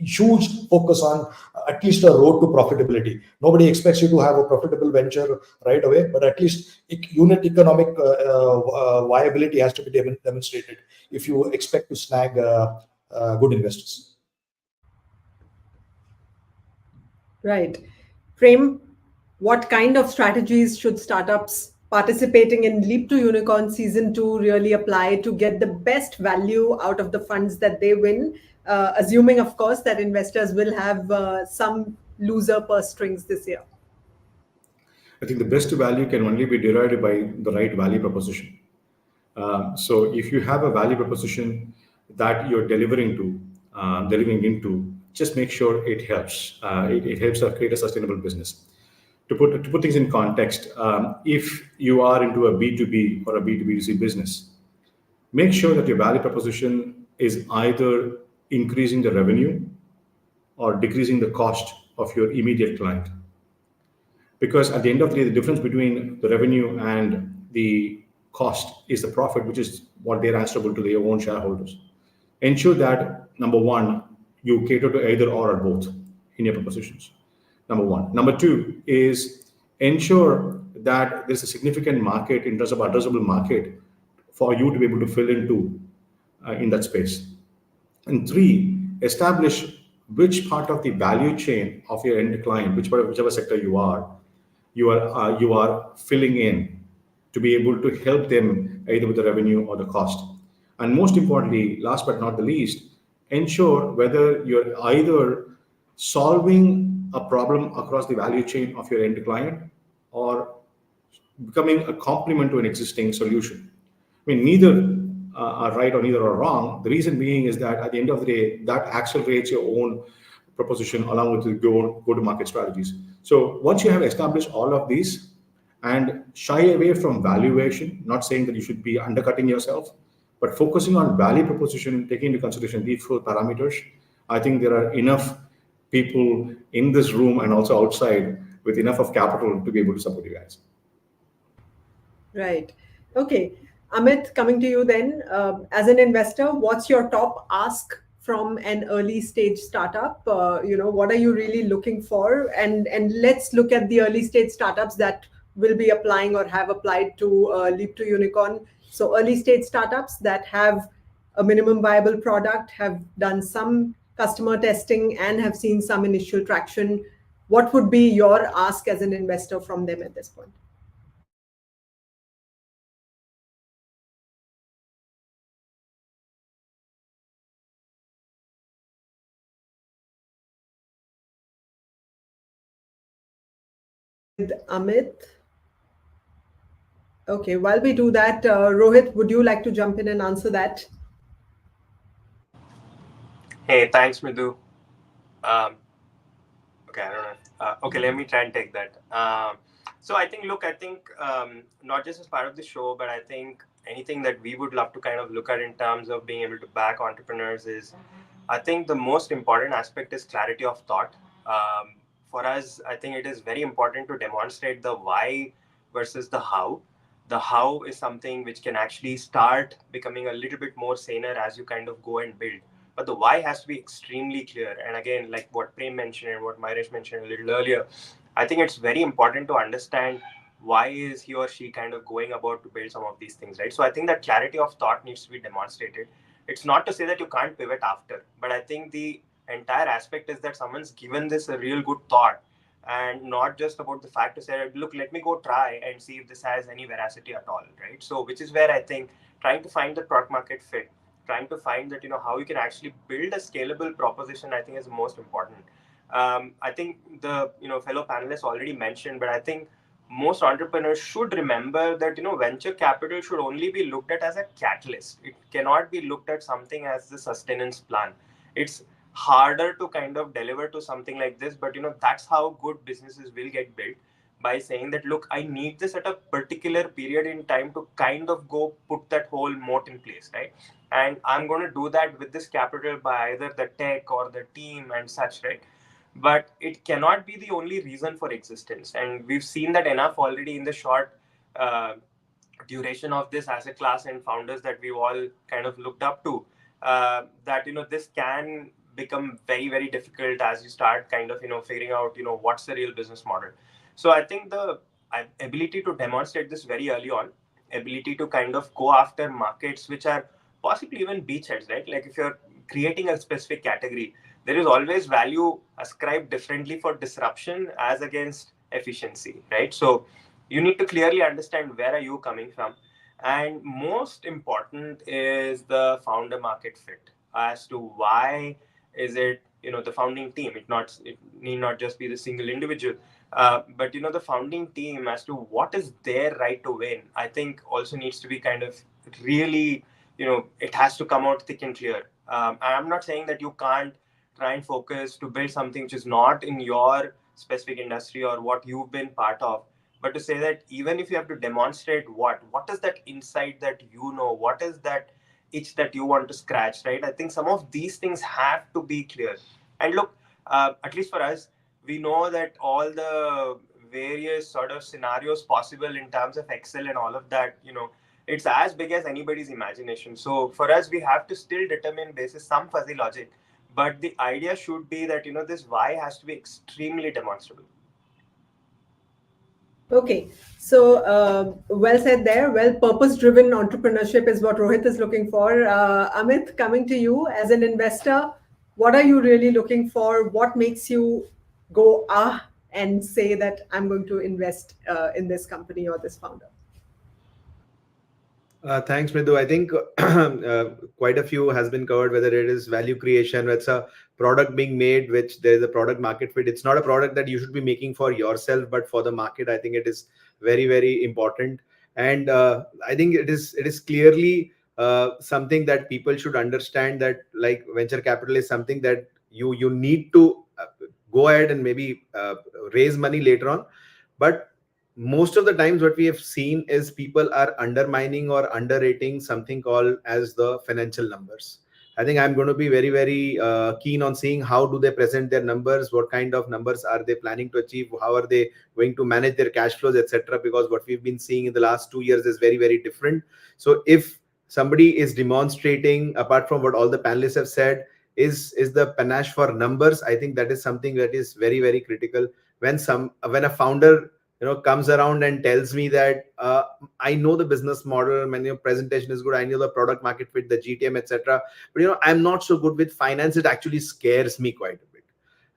Speaker 4: huge focus on at least a road to profitability. Nobody expects you to have a profitable venture right away, but at least unit economic viability has to be demonstrated if you expect to snag good investors.
Speaker 2: Right. Prem, what kind of strategies should startups participating in Leap to Unicorn Season 2 really apply to get the best value out of the funds that they win? Assuming, of course, that investors will have some loser purse strings this year.
Speaker 3: I think the best value can only be derived by the right value proposition. So if you have a value proposition that you're delivering into, just make sure it helps. It helps us create a sustainable business. To put things in context, if you are into a B2B or a B2B2C business, make sure that your value proposition is either increasing the revenue or decreasing the cost of your immediate client. Because at the end of the day, the difference between the revenue and the cost is the profit, which is what they're answerable to their own shareholders. Ensure that, number one, you cater to either or both in your propositions. Number one. Number two is ensure that there's a significant market in terms of addressable market for you to be able to fill into in that space. And three, establish which part of the value chain of your end client, whichever sector you are filling in, to be able to help them either with the revenue or the cost. And most importantly, last but not the least, ensure whether you're either solving a problem across the value chain of your end client or becoming a complement to an existing solution. I mean, neither are right or neither are wrong. The reason being is that at the end of the day, that accelerates your own proposition along with the go-to-market strategies. So once you have established all of these and shy away from valuation, not saying that you should be undercutting yourself, but focusing on value proposition, taking into consideration these four parameters, I think there are enough people in this room and also outside with enough of capital to be able to support you guys.
Speaker 2: Right. Okay. Amit, coming to you then, as an investor, what's your top ask from an early stage startup? What are you really looking for? And let's look at the early stage startups that will be applying or have applied to Leap to Unicorn. So early stage startups that have a minimum viable product, have done some customer testing and have seen some initial traction. What would be your ask as an investor from them at this point? With Amit. Okay, while we do that, Rohit, would you like to jump in and answer that?
Speaker 6: Hey, thanks, Midhu. Okay, I don't know. Okay, let me try and take that. So I think, not just as part of the show, but I think anything that we would love to kind of look at in terms of being able to back entrepreneurs is, I think the most important aspect is clarity of thought. For us, I think it is very important to demonstrate the why versus the how. The how is something which can actually start becoming a little bit more saner as you kind of go and build. But the why has to be extremely clear. And again, like what Prem mentioned and what Myresh mentioned a little earlier, I think it's very important to understand why is he or she kind of going about to build some of these things, right? So I think that clarity of thought needs to be demonstrated. It's not to say that you can't pivot after, but I think the entire aspect is that someone's given this a real good thought, and not just about the fact to say, look, let me go try and see if this has any veracity at all, right? So which is where I think trying to find the product market fit, trying to find that, how you can actually build a scalable proposition, I think is the most important. I think the fellow panelists already mentioned, but I think most entrepreneurs should remember that venture capital should only be looked at as a catalyst. It cannot be looked at something as the sustenance plan. It's harder to kind of deliver to something like this, but that's how good businesses will get built, by saying that, look, I need this at a particular period in time to kind of go put that whole moat in place, right? And I'm going to do that with this capital by either the tech or the team and such, right? But it cannot be the only reason for existence, and we've seen that enough already in the short uh, duration of this asset class and founders that we've all kind of looked up to, that this can become very, very difficult as you start kind of figuring out what's the real business model. So I think the ability to demonstrate this very early on, ability to kind of go after markets which are possibly even beachheads, right? Like if you're creating a specific category, there is always value ascribed differently for disruption as against efficiency, right? So you need to clearly understand where are you coming from, and most important is the founder market fit, as to why is it the founding team. It need not just be the single individual, but the founding team, as to what is their right to win, I think also needs to be kind of really, it has to come out thick and clear. And I'm not saying that you can't try and focus to build something which is not in your specific industry or what you've been part of, but to say that even if you have to demonstrate what is that insight that what is that itch that you want to scratch, right? I think some of these things have to be clear. And look, at least for us, we know that all the various sort of scenarios possible in terms of Excel and all of that, it's as big as anybody's imagination. So for us, we have to still determine basis some fuzzy logic, but the idea should be that this why has to be extremely demonstrable.
Speaker 2: Okay, so well said there. Well, purpose-driven entrepreneurship is what Rohit is looking for. Amit, coming to you as an investor, what are you really looking for? What makes you go and say that I'm going to invest in this company or this founder?
Speaker 5: Thanks, Mridhu. I think quite a few has been covered, whether it is value creation, whether it's a product being made, which there is a product market fit. It's not a product that you should be making for yourself, but for the market. I think it is very, very important. And I think it is clearly something that people should understand, that like venture capital is something that you need to go ahead and maybe raise money later on. But most of the times what we have seen is people are undermining or underrating something called as the financial numbers. I think I'm going to be very, very keen on seeing how do they present their numbers, what kind of numbers are they planning to achieve, how are they going to manage their cash flows, etc. Because what we've been seeing in the last 2 years is very, very different. So if somebody is demonstrating, apart from what all the panelists have said, is the panache for numbers, I think that is something that is very, very critical. When a founder comes around and tells me that I know the business model, and your presentation is good, I know the product market fit, the GTM, etc., but I'm not so good with finance, it actually scares me quite a bit.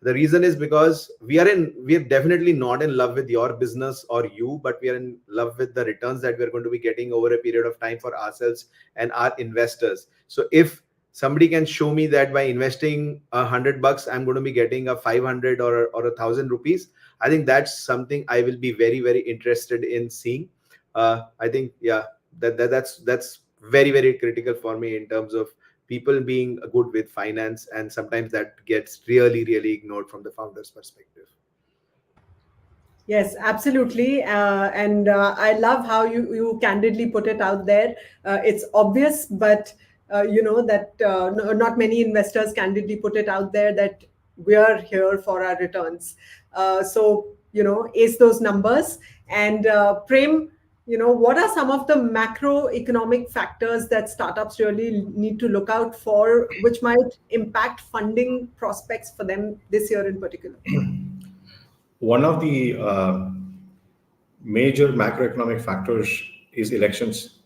Speaker 5: The reason is because we are definitely not in love with your business or you, but we are in love with the returns that we're going to be getting over a period of time for ourselves and our investors. So if somebody can show me that by investing $100 I'm going to be getting a 500 or 1,000 rupees, I think that's something I will be very, very interested in seeing. I think that's very, very critical for me in terms of people being good with finance, and sometimes that gets really, really ignored from the founder's perspective.
Speaker 2: Yes, absolutely. And I love how you candidly put it out there. It's obvious, but that not many investors candidly put it out there that we are here for our returns. Ace those numbers. And Prem, what are some of the macroeconomic factors that startups really need to look out for, which might impact funding prospects for them this year in particular?
Speaker 3: One of the major macroeconomic factors is elections,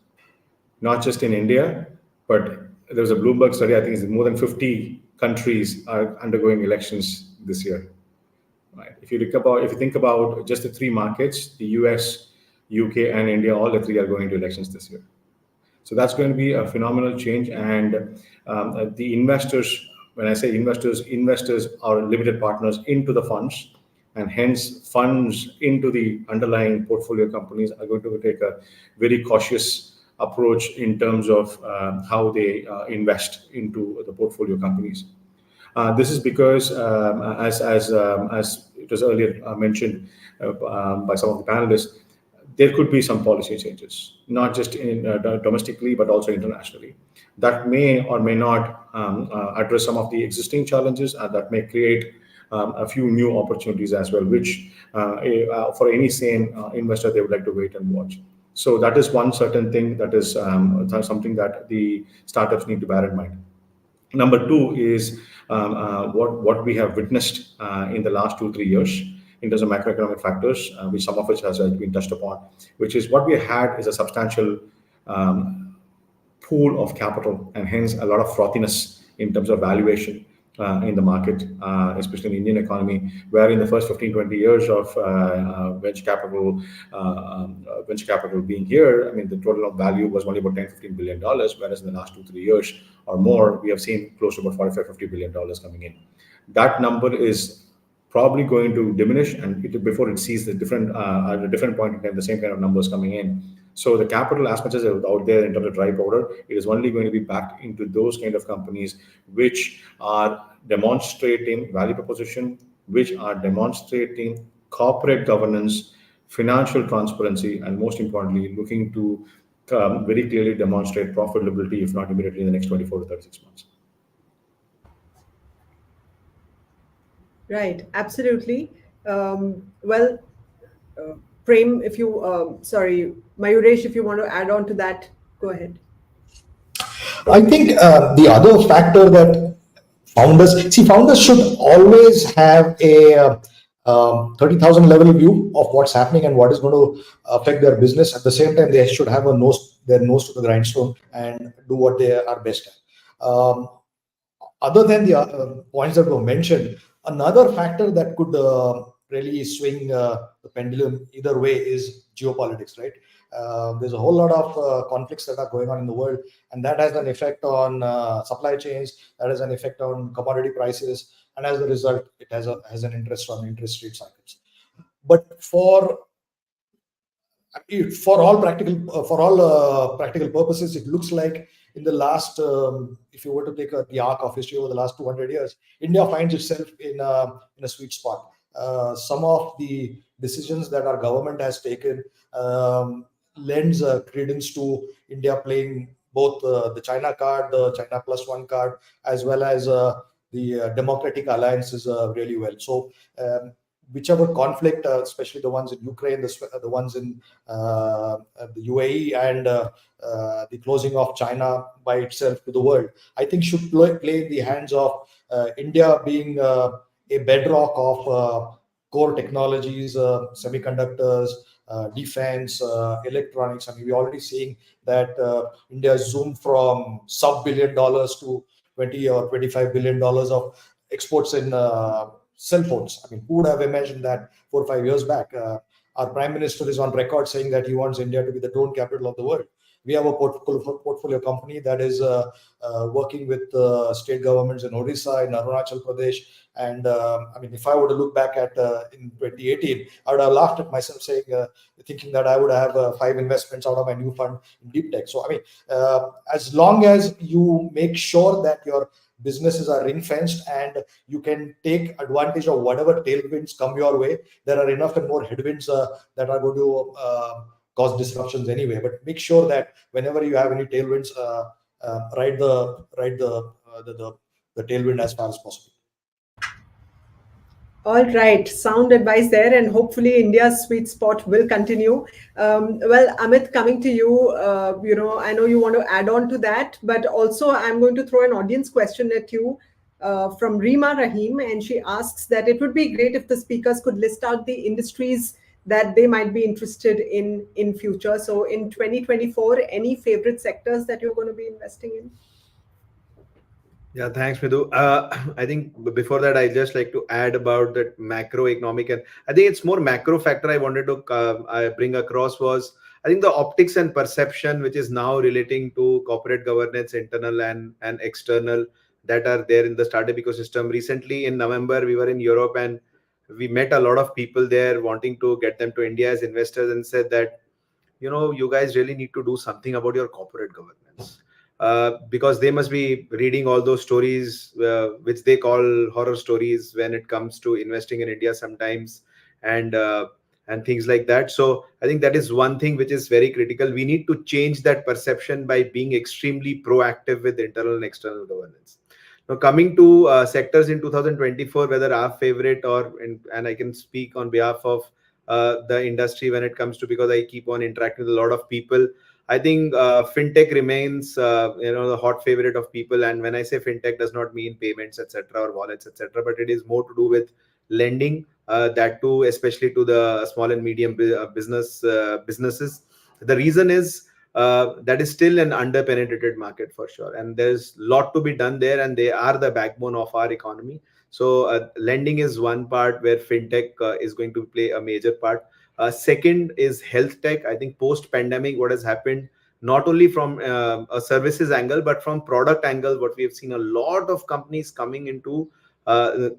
Speaker 3: not just in India, but there was a Bloomberg study. I think it's more than 50 countries are undergoing elections this year. Right. If you think about just the three markets, the US, UK, and India, all the three are going to elections this year. So that's going to be a phenomenal change. And the investors, when I say investors, investors are limited partners into the funds, and hence funds into the underlying portfolio companies are going to take a very cautious approach in terms of how they invest into the portfolio companies. This is because, as it was earlier mentioned by some of the panelists, there could be some policy changes, not just domestically, but also internationally, that may or may not address some of the existing challenges, and that may create a few new opportunities as well, which for any sane investor, they would like to wait and watch. So that is one certain thing that is something that the startups need to bear in mind. Number two is what we have witnessed in the last 2-3 years in terms of macroeconomic factors, which some of which has been touched upon, which is what we had is a substantial pool of capital, and hence a lot of frothiness in terms of valuation in the market, especially in the Indian economy, where in the first 15-20 years of venture capital being here, I mean, the total of value was only about $10-15 billion, whereas in the last 2-3 years or more, we have seen close to about $45-50 billion coming in. That number is probably going to diminish, and before it sees at a different point in time, the same kind of numbers coming in. So the capital, as much as it's out there in terms of dry powder, it is only going to be backed into those kind of companies which are demonstrating value proposition, which are demonstrating corporate governance, financial transparency, and most importantly, looking to very clearly demonstrate profitability, if not immediately in the next 24 to 36 months.
Speaker 2: Right, absolutely. Well, Prem, if you, Mayuresh, if you want to add on to that, go ahead.
Speaker 4: I think the other factor that founders should always have a 30,000 level view of what's happening and what is going to affect their business. At the same time, they should have their nose to the grindstone and do what they are best at. Other than the points that were mentioned, another factor that could really swing the pendulum either way is geopolitics, right? There's a whole lot of conflicts that are going on in the world, and that has an effect on supply chains, that has an effect on commodity prices, and as a result, it has an interest on interest rate cycles. But for all practical purposes, it looks like in the last, if you were to take the arc of history over the last 200 years, India finds itself in a sweet spot. Some of the decisions that our government has taken lends credence to India playing both the China card, the China +1 card, as well as the democratic alliances really well. So whichever conflict, especially the ones in Ukraine, the ones in the UAE, and the closing of China by itself to the world, I think should play in the hands of India being a bedrock of core technologies, semiconductors, defense, electronics. I mean, we're already seeing that India zoomed from sub-$1 billion to $20 or $25 billion of exports in cell phones. I mean, who would have imagined that 4 or 5 years back? Our Prime Minister is on record saying that he wants India to be the drone capital of the world. We have a portfolio company that is working with state governments in Odisha, in Arunachal Pradesh. And I mean, if I were to look back at in 2018, I would have laughed at myself thinking that I would have 5 investments out of my new fund in deep tech. So, I mean, as long as you make sure that your businesses are ring fenced, and you can take advantage of whatever tailwinds come your way. There are enough and more headwinds that are going to cause disruptions anyway. But make sure that whenever you have any tailwinds, ride the tailwind as far as possible.
Speaker 2: All right, sound advice there, and hopefully India's sweet spot will continue. Well, Amit, coming to you, I know you want to add on to that, but also I'm going to throw an audience question at you from Reema Rahim, and she asks that it would be great if the speakers could list out the industries that they might be interested in future. So in 2024, any favorite sectors that you're going to be investing in?
Speaker 5: Yeah, thanks, Midhu. I think before that, I just like to add about that macroeconomic, and I think it's more macro factor I wanted to bring across was, I think, the optics and perception, which is now relating to corporate governance, internal and external, that are there in the startup ecosystem. Recently in November, we were in Europe and we met a lot of people there wanting to get them to India as investors, and said that, you guys really need to do something about your corporate governance. Because they must be reading all those stories, which they call horror stories when it comes to investing in India sometimes, and things like that. So I think that is one thing which is very critical. We need to change that perception by being extremely proactive with internal and external governance. Now, coming to sectors in 2024, whether our favorite and I can speak on behalf of the industry when it comes to, because I keep on interacting with a lot of people. I think fintech remains, the hot favorite of people. And when I say fintech, does not mean payments, etc., or wallets, etc., but it is more to do with lending. That too, especially to the small and medium businesses. The reason is that is still an underpenetrated market for sure, and there's a lot to be done there, and they are the backbone of our economy. So lending is one part where fintech is going to play a major part. Second is health tech. I think post-pandemic, what has happened, not only from a services angle, but from product angle, what we have seen a lot of companies coming into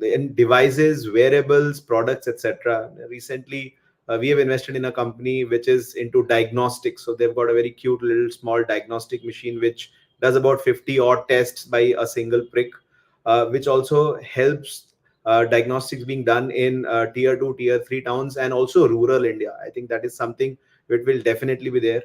Speaker 5: in devices, wearables, products, etc. Recently, we have invested in a company which is into diagnostics. So they've got a very cute little small diagnostic machine which does about 50 odd tests by a single prick, which also helps diagnostics being done in tier 2, tier 3 towns, and also rural India. I think that is something which will definitely be there.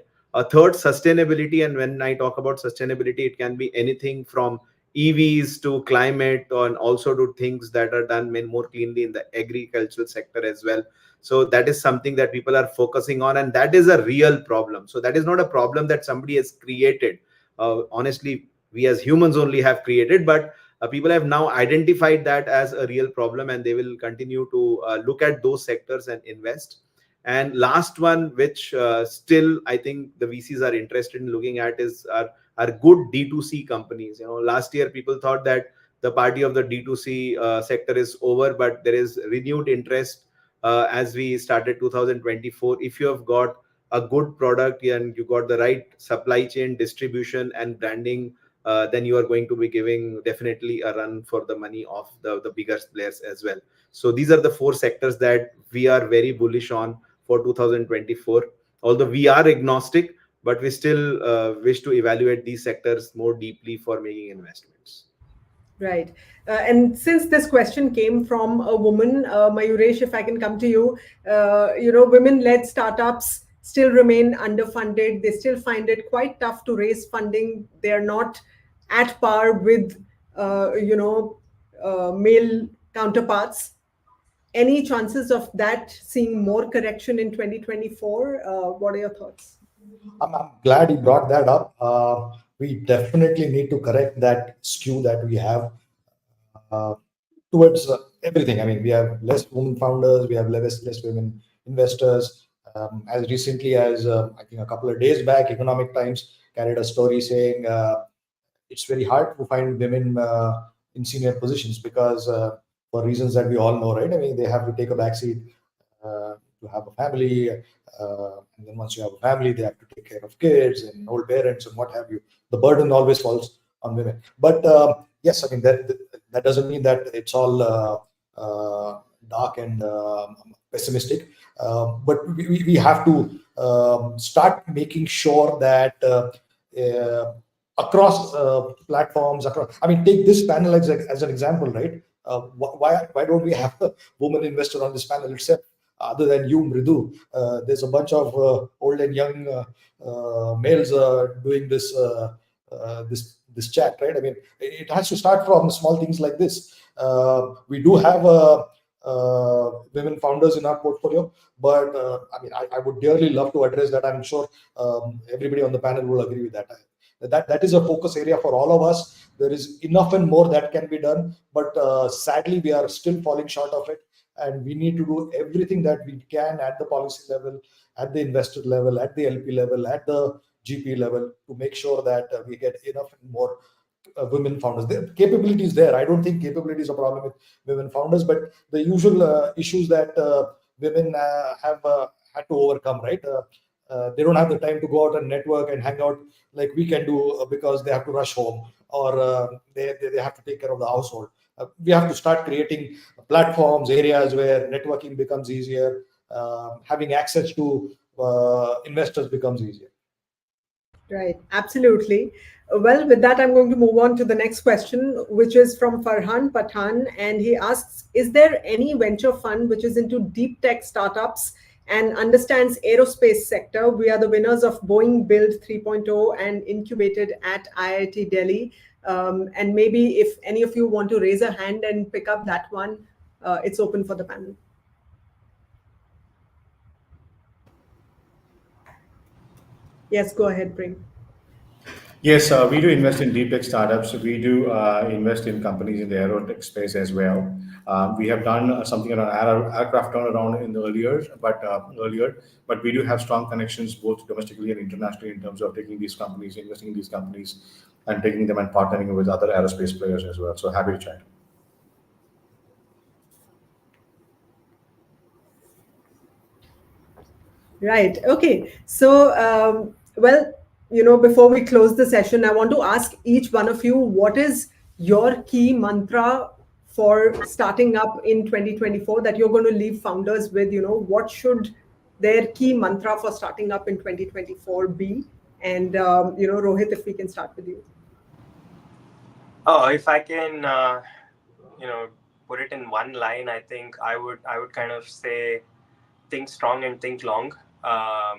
Speaker 5: Third, sustainability. And when I talk about sustainability, it can be anything from EVs to climate, and also to things that are done more cleanly in the agricultural sector as well. So that is something that people are focusing on, and that is a real problem. So that is not a problem that somebody has created. Honestly, we as humans only have created, but people have now identified that as a real problem, and they will continue to look at those sectors and invest. And last one, which still I think the VCs are interested in looking at, is are good D2C companies. Last year people thought that the party of the D2C sector is over, but there is renewed interest as we started 2024. If you have got a good product and you got the right supply chain, distribution and branding, then you are going to be giving definitely a run for the money of the bigger players as well. So these are the four sectors that we are very bullish on for 2024. Although we are agnostic, but we still wish to evaluate these sectors more deeply for making investments.
Speaker 2: Right. And since this question came from a woman, Mayuresh, if I can come to you, women-led startups still remain underfunded. They still find it quite tough to raise funding. They are not at par with, male counterparts. Any chances of that seeing more correction in 2024? What are your thoughts?
Speaker 4: I'm glad you brought that up. We definitely need to correct that skew that we have towards everything. I mean, we have less women founders, we have less women investors. As recently as I think a couple of days back, Economic Times carried a story saying it's very hard to find women in senior positions because for reasons that we all know, right? I mean, they have to take a backseat to have a family. And then once you have a family, they have to take care of kids and old parents and what have you. The burden always falls on women. But yes, I mean, that doesn't mean that it's all dark and pessimistic. But we have to start making sure that across platforms. I mean, take this panel as an example, right? Why don't we have a woman investor on this panel itself? Other than you, Mridu, there's a bunch of old and young males doing this chat, right? I mean, it has to start from small things like this. We do have women founders in our portfolio, but I mean, I would dearly love to address that. I'm sure everybody on the panel will agree with that. That is a focus area for all of us. There is enough and more that can be done, but sadly, we are still falling short of it. And we need to do everything that we can at the policy level, at the investor level, at the LP level, at the GP level, to make sure that we get enough and more women founders. The capability is there. I don't think capability is a problem with women founders, but the usual issues that women have had to overcome, right? They don't have the time to go out and network and hang out like we can do because they have to rush home, or they have to take care of the household. We have to start creating platforms, areas where networking becomes easier, having access to investors becomes easier.
Speaker 2: Right, absolutely. Well, with that, I'm going to move on to the next question, which is from Farhan Pathan. And he asks, is there any venture fund which is into deep tech startups and understands aerospace sector? We are the winners of Boeing Build 3.0 and incubated at IIT Delhi. And maybe if any of you want to raise a hand and pick up that one, it's open for the panel. Yes, go ahead, Prem.
Speaker 3: Yes, we do invest in deep tech startups. We do invest in companies in the aerotech space as well. We have done something around aircraft turnaround in the earlier, but we do have strong connections both domestically and internationally in terms of taking these companies, investing in these companies, and taking them and partnering with other aerospace players as well. So happy to chat.
Speaker 2: Right. Okay. So, well, before we close the session, I want to ask each one of you, what is your key mantra for starting up in 2024 that you're going to leave founders with? What should their key mantra for starting up in 2024 be? And, Rohit, if we can start with you.
Speaker 6: Oh, if I can, put it in one line, I think I would kind of say, think strong and think long. I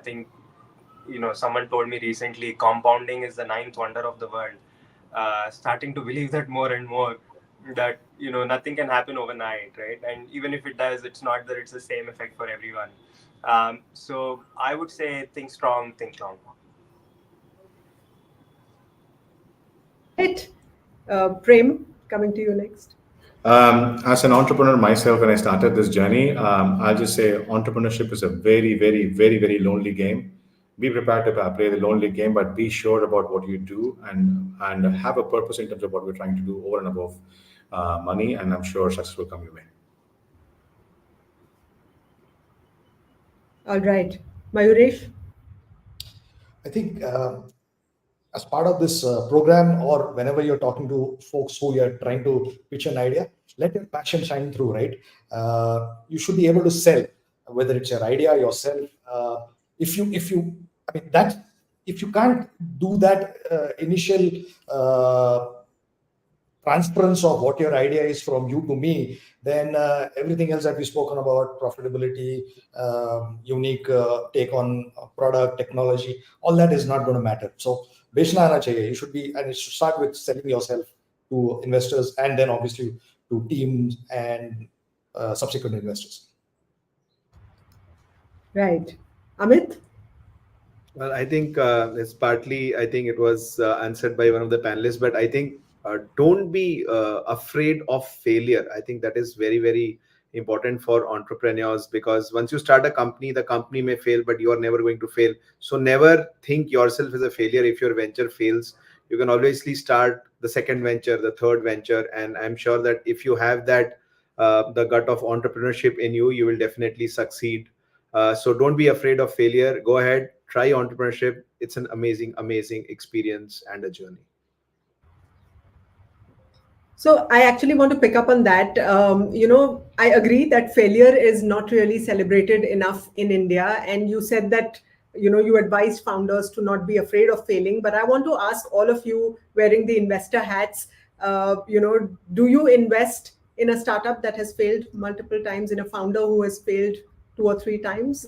Speaker 6: think, someone told me recently, compounding is the ninth wonder of the world. Starting to believe that more and more, that, nothing can happen overnight, right? And even if it does, it's not that it's the same effect for everyone. So I would say think strong, think long.
Speaker 2: Right. Prem, coming to you next.
Speaker 3: As an entrepreneur myself, when I started this journey, I'll just say entrepreneurship is a very, very, very, very lonely game. Be prepared to play the lonely game, but be sure about what you do and have a purpose in terms of what we're trying to do over and above money, and I'm sure success will come your way.
Speaker 2: All right. Mayuresh?
Speaker 4: I think as part of this program, or whenever you're talking to folks who you're trying to pitch an idea, let your passion shine through, right? You should be able to sell, whether it's your idea, yourself. If you can't do that initial transference of what your idea is from you to me, then everything else that we've spoken about, profitability, unique take on product, technology, all that is not going to matter. So बेचना आना चाहिए. You should be, and it should start with selling yourself to investors, and then obviously to teams and subsequent investors.
Speaker 2: Right. Amit?
Speaker 5: Well, I think it's partly, I think it was answered by one of the panelists, but I think don't be afraid of failure. I think that is very, very important for entrepreneurs, because once you start a company, the company may fail, but you are never going to fail. So never think yourself as a failure if your venture fails. You can obviously start the second venture, the third venture, and I'm sure that if you have that the gut of entrepreneurship in you, you will definitely succeed. So don't be afraid of failure. Go ahead, try entrepreneurship. It's an amazing, amazing experience and a journey.
Speaker 2: So I actually want to pick up on that. I agree that failure is not really celebrated enough in India. And you said that you advised founders to not be afraid of failing. But I want to ask all of you, wearing the investor hats, do you invest in a startup that has failed multiple times, in a founder who has failed 2 or 3 times?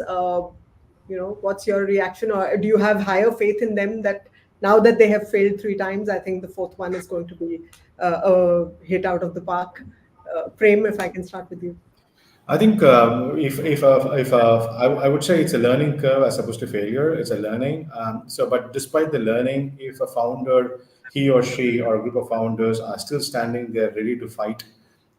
Speaker 2: What's your reaction? Or do you have higher faith in them that now that they have failed 3 times, I think the fourth one is going to be a hit out of the park? Prem, if I can start with you.
Speaker 3: I think I would say it's a learning curve as opposed to failure. It's a learning. But despite the learning, if a founder, he or she or a group of founders are still standing there ready to fight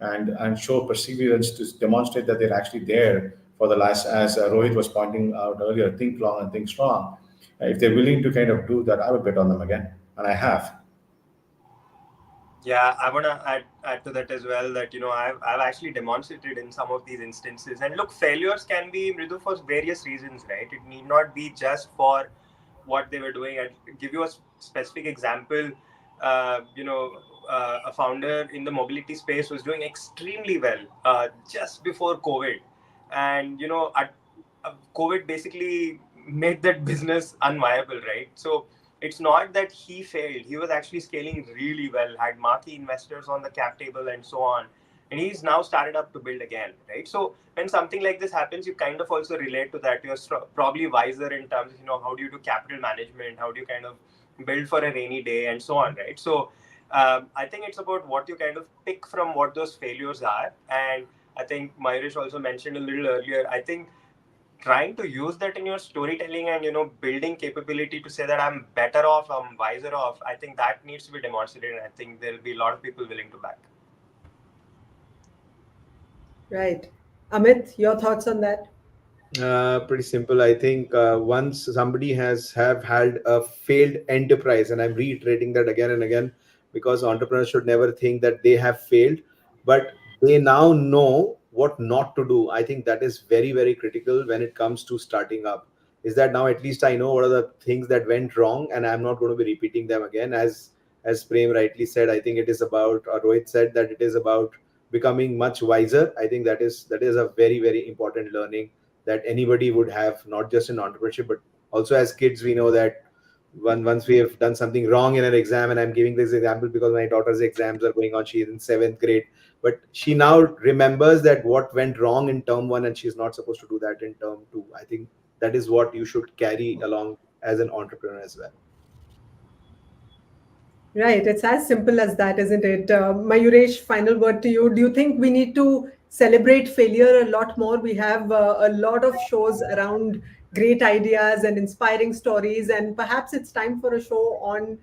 Speaker 3: and show perseverance to demonstrate that they're actually there for the last, as Rohit was pointing out earlier, think long and think strong. If they're willing to kind of do that, I would bet on them again, and I have.
Speaker 6: Yeah, I want to add to that as well, that I've actually demonstrated in some of these instances. And look, failures can be, Mridu, for various reasons, right? It need not be just for what they were doing. I'll give you a specific example. A founder in the mobility space was doing extremely well just before COVID, and COVID basically made that business unviable, right? So it's not that he failed. He was actually scaling really well, had marquee investors on the cap table and so on. And he's now started up to build again, right? So when something like this happens, you kind of also relate to that. You're probably wiser in terms of, how do you do capital management? How do you kind of build for a rainy day and so on, right? So I think it's about what you kind of pick from what those failures are. And I think Mayuresh also mentioned a little earlier, I think trying to use that in your storytelling and building capability to say that I'm better off, I'm wiser off, I think that needs to be demonstrated, and I think there'll be a lot of people willing to back.
Speaker 2: Right. Amit, your thoughts on that?
Speaker 5: Pretty simple. I think once somebody have had a failed enterprise, and I'm reiterating that again and again, because entrepreneurs should never think that they have failed, but they now know what not to do. I think that is very, very critical when it comes to starting up. Is that now at least I know what are the things that went wrong, and I'm not going to be repeating them again. As Prem rightly said, I think it is about, or Rohit said that it is about becoming much wiser. I think that is a very, very important learning that anybody would have, not just in entrepreneurship, but also as kids. We know that once we have done something wrong in an exam, and I'm giving this example because my daughter's exams are going on, she's in 7th grade, but she now remembers that what went wrong in term 1, and she's not supposed to do that in term 2. I think that is what you should carry along as an entrepreneur as well.
Speaker 2: Right. It's as simple as that, isn't it? Mayuresh, final word to you. Do you think we need to celebrate failure a lot more? We have a lot of shows around great ideas and inspiring stories, and perhaps it's time for a show on,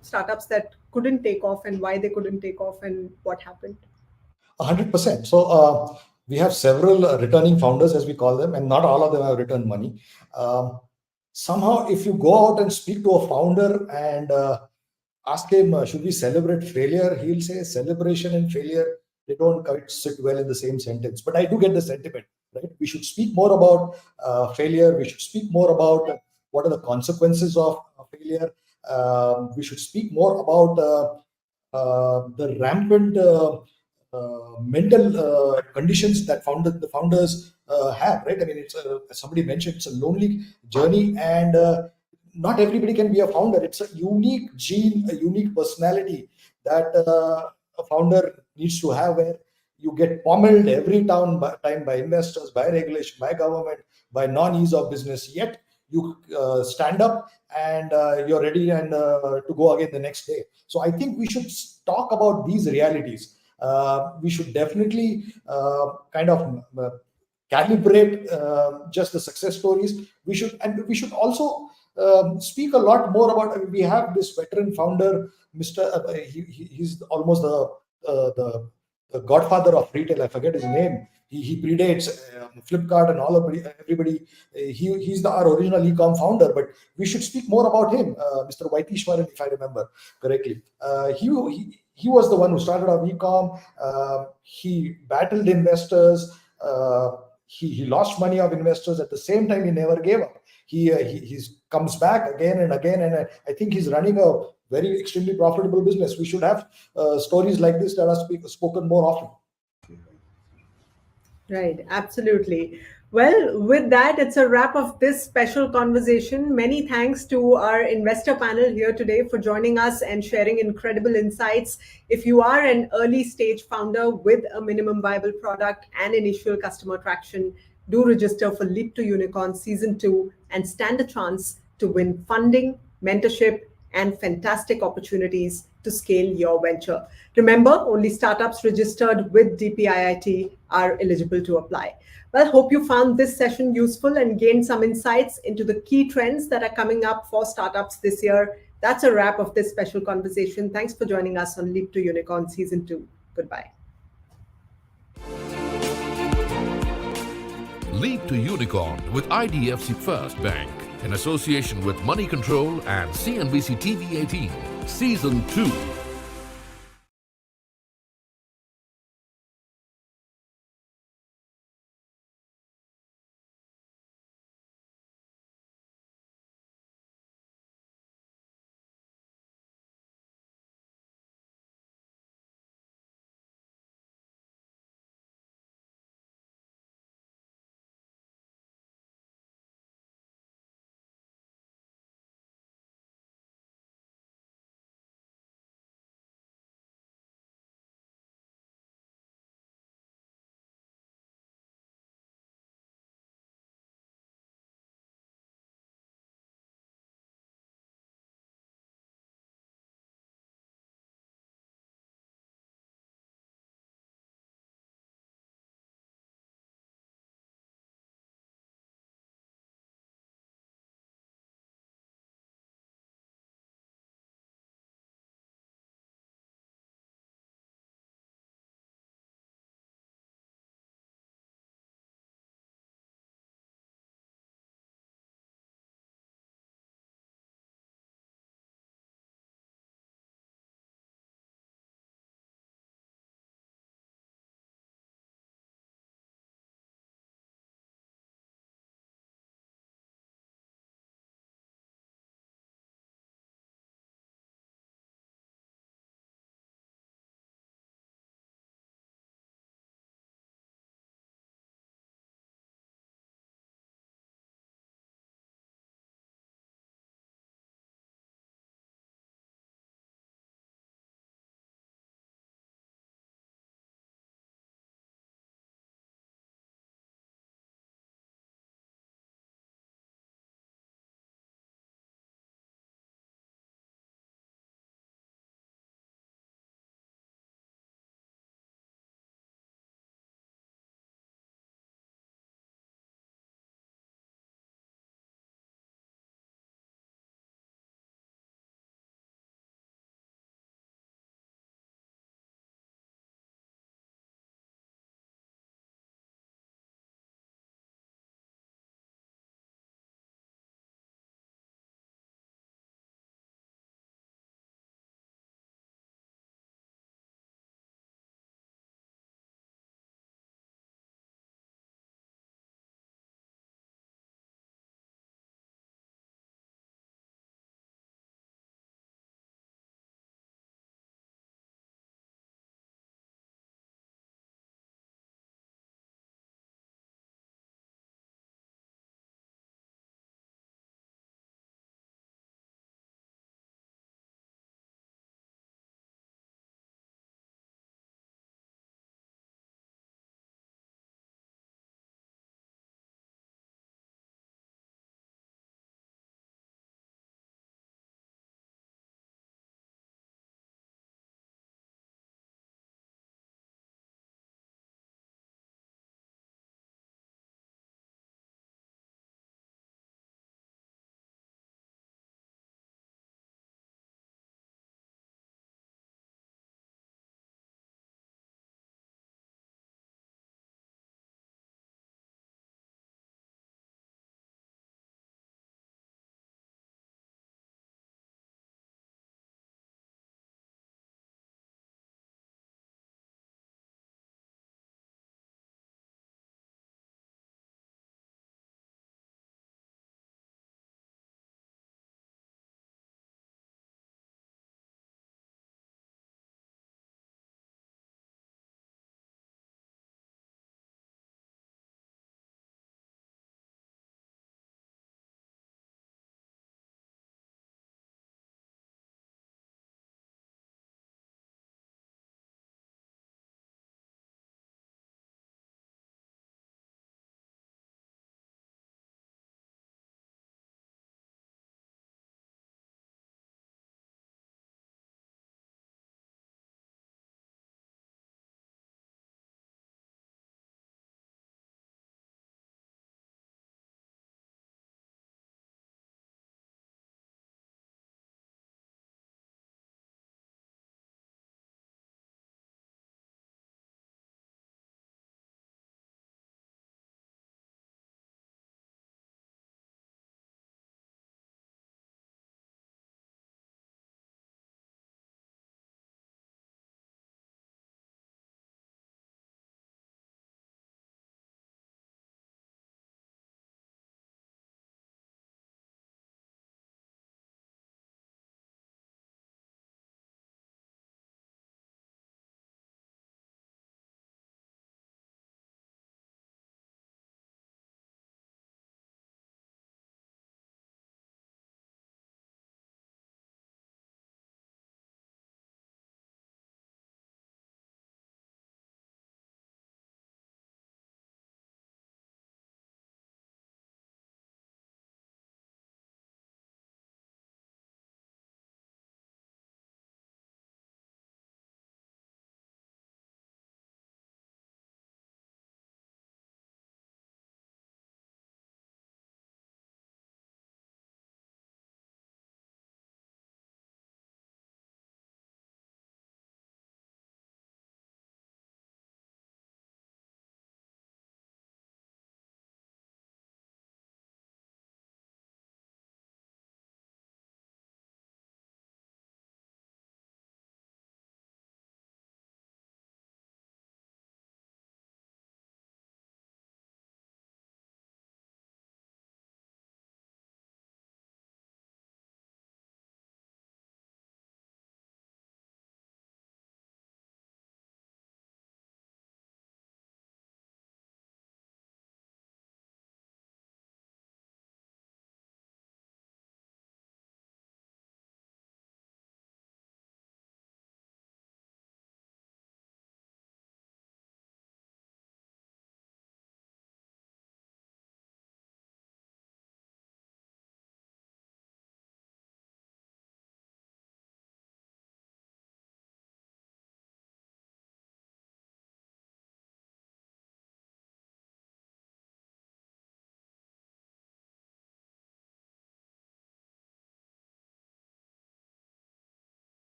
Speaker 2: startups that couldn't take off and why they couldn't take off and what happened.
Speaker 4: 100%. So we have several returning founders, as we call them, and not all of them have returned money. Somehow, if you go out and speak to a founder and ask him, should we celebrate failure? He'll say celebration and failure, they don't quite sit well in the same sentence. But I do get the sentiment, right? We should speak more about failure. We should speak more about what are the consequences of failure. We should speak more about the rampant mental conditions that the founders have, right? I mean, it's as somebody mentioned, it's a lonely journey, and not everybody can be a founder. It's a unique gene, a unique personality that a founder needs to have, where you get pommeled every time by investors, by regulation, by government, by non-ease of business, yet you stand up and you're ready and to go again the next day. So I think we should talk about these realities. We should definitely kind of calibrate just the success stories. We should also speak a lot more about. I mean, we have this veteran founder, Mr. He's almost the godfather of retail. I forget his name. He predates Flipkart and all of everybody. He's our original e-com founder, but we should speak more about him, Mr. Vaitishwaran, if I remember correctly. He was the one who started off e-com. He battled investors. He lost money of investors. At the same time, he never gave up. He comes back again and again, and I think he's running a very extremely profitable business. We should have stories like this that are spoken more often.
Speaker 2: Right, absolutely. Well, with that, it's a wrap of this special conversation. Many thanks to our investor panel here today for joining us and sharing incredible insights. If you are an early stage founder with a minimum viable product and initial customer traction, do register for Leap to Unicorn Season 2 and stand a chance to win funding, mentorship, and fantastic opportunities to scale your venture. Remember, only startups registered with DPIIT are eligible to apply. Well, hope you found this session useful and gained some insights into the key trends that are coming up for startups this year. That's a wrap of this special conversation. Thanks for joining us on Leap to Unicorn Season 2. Goodbye.
Speaker 1: Leap to Unicorn with IDFC First Bank in association with Moneycontrol and CNBC TV 18, Season 2.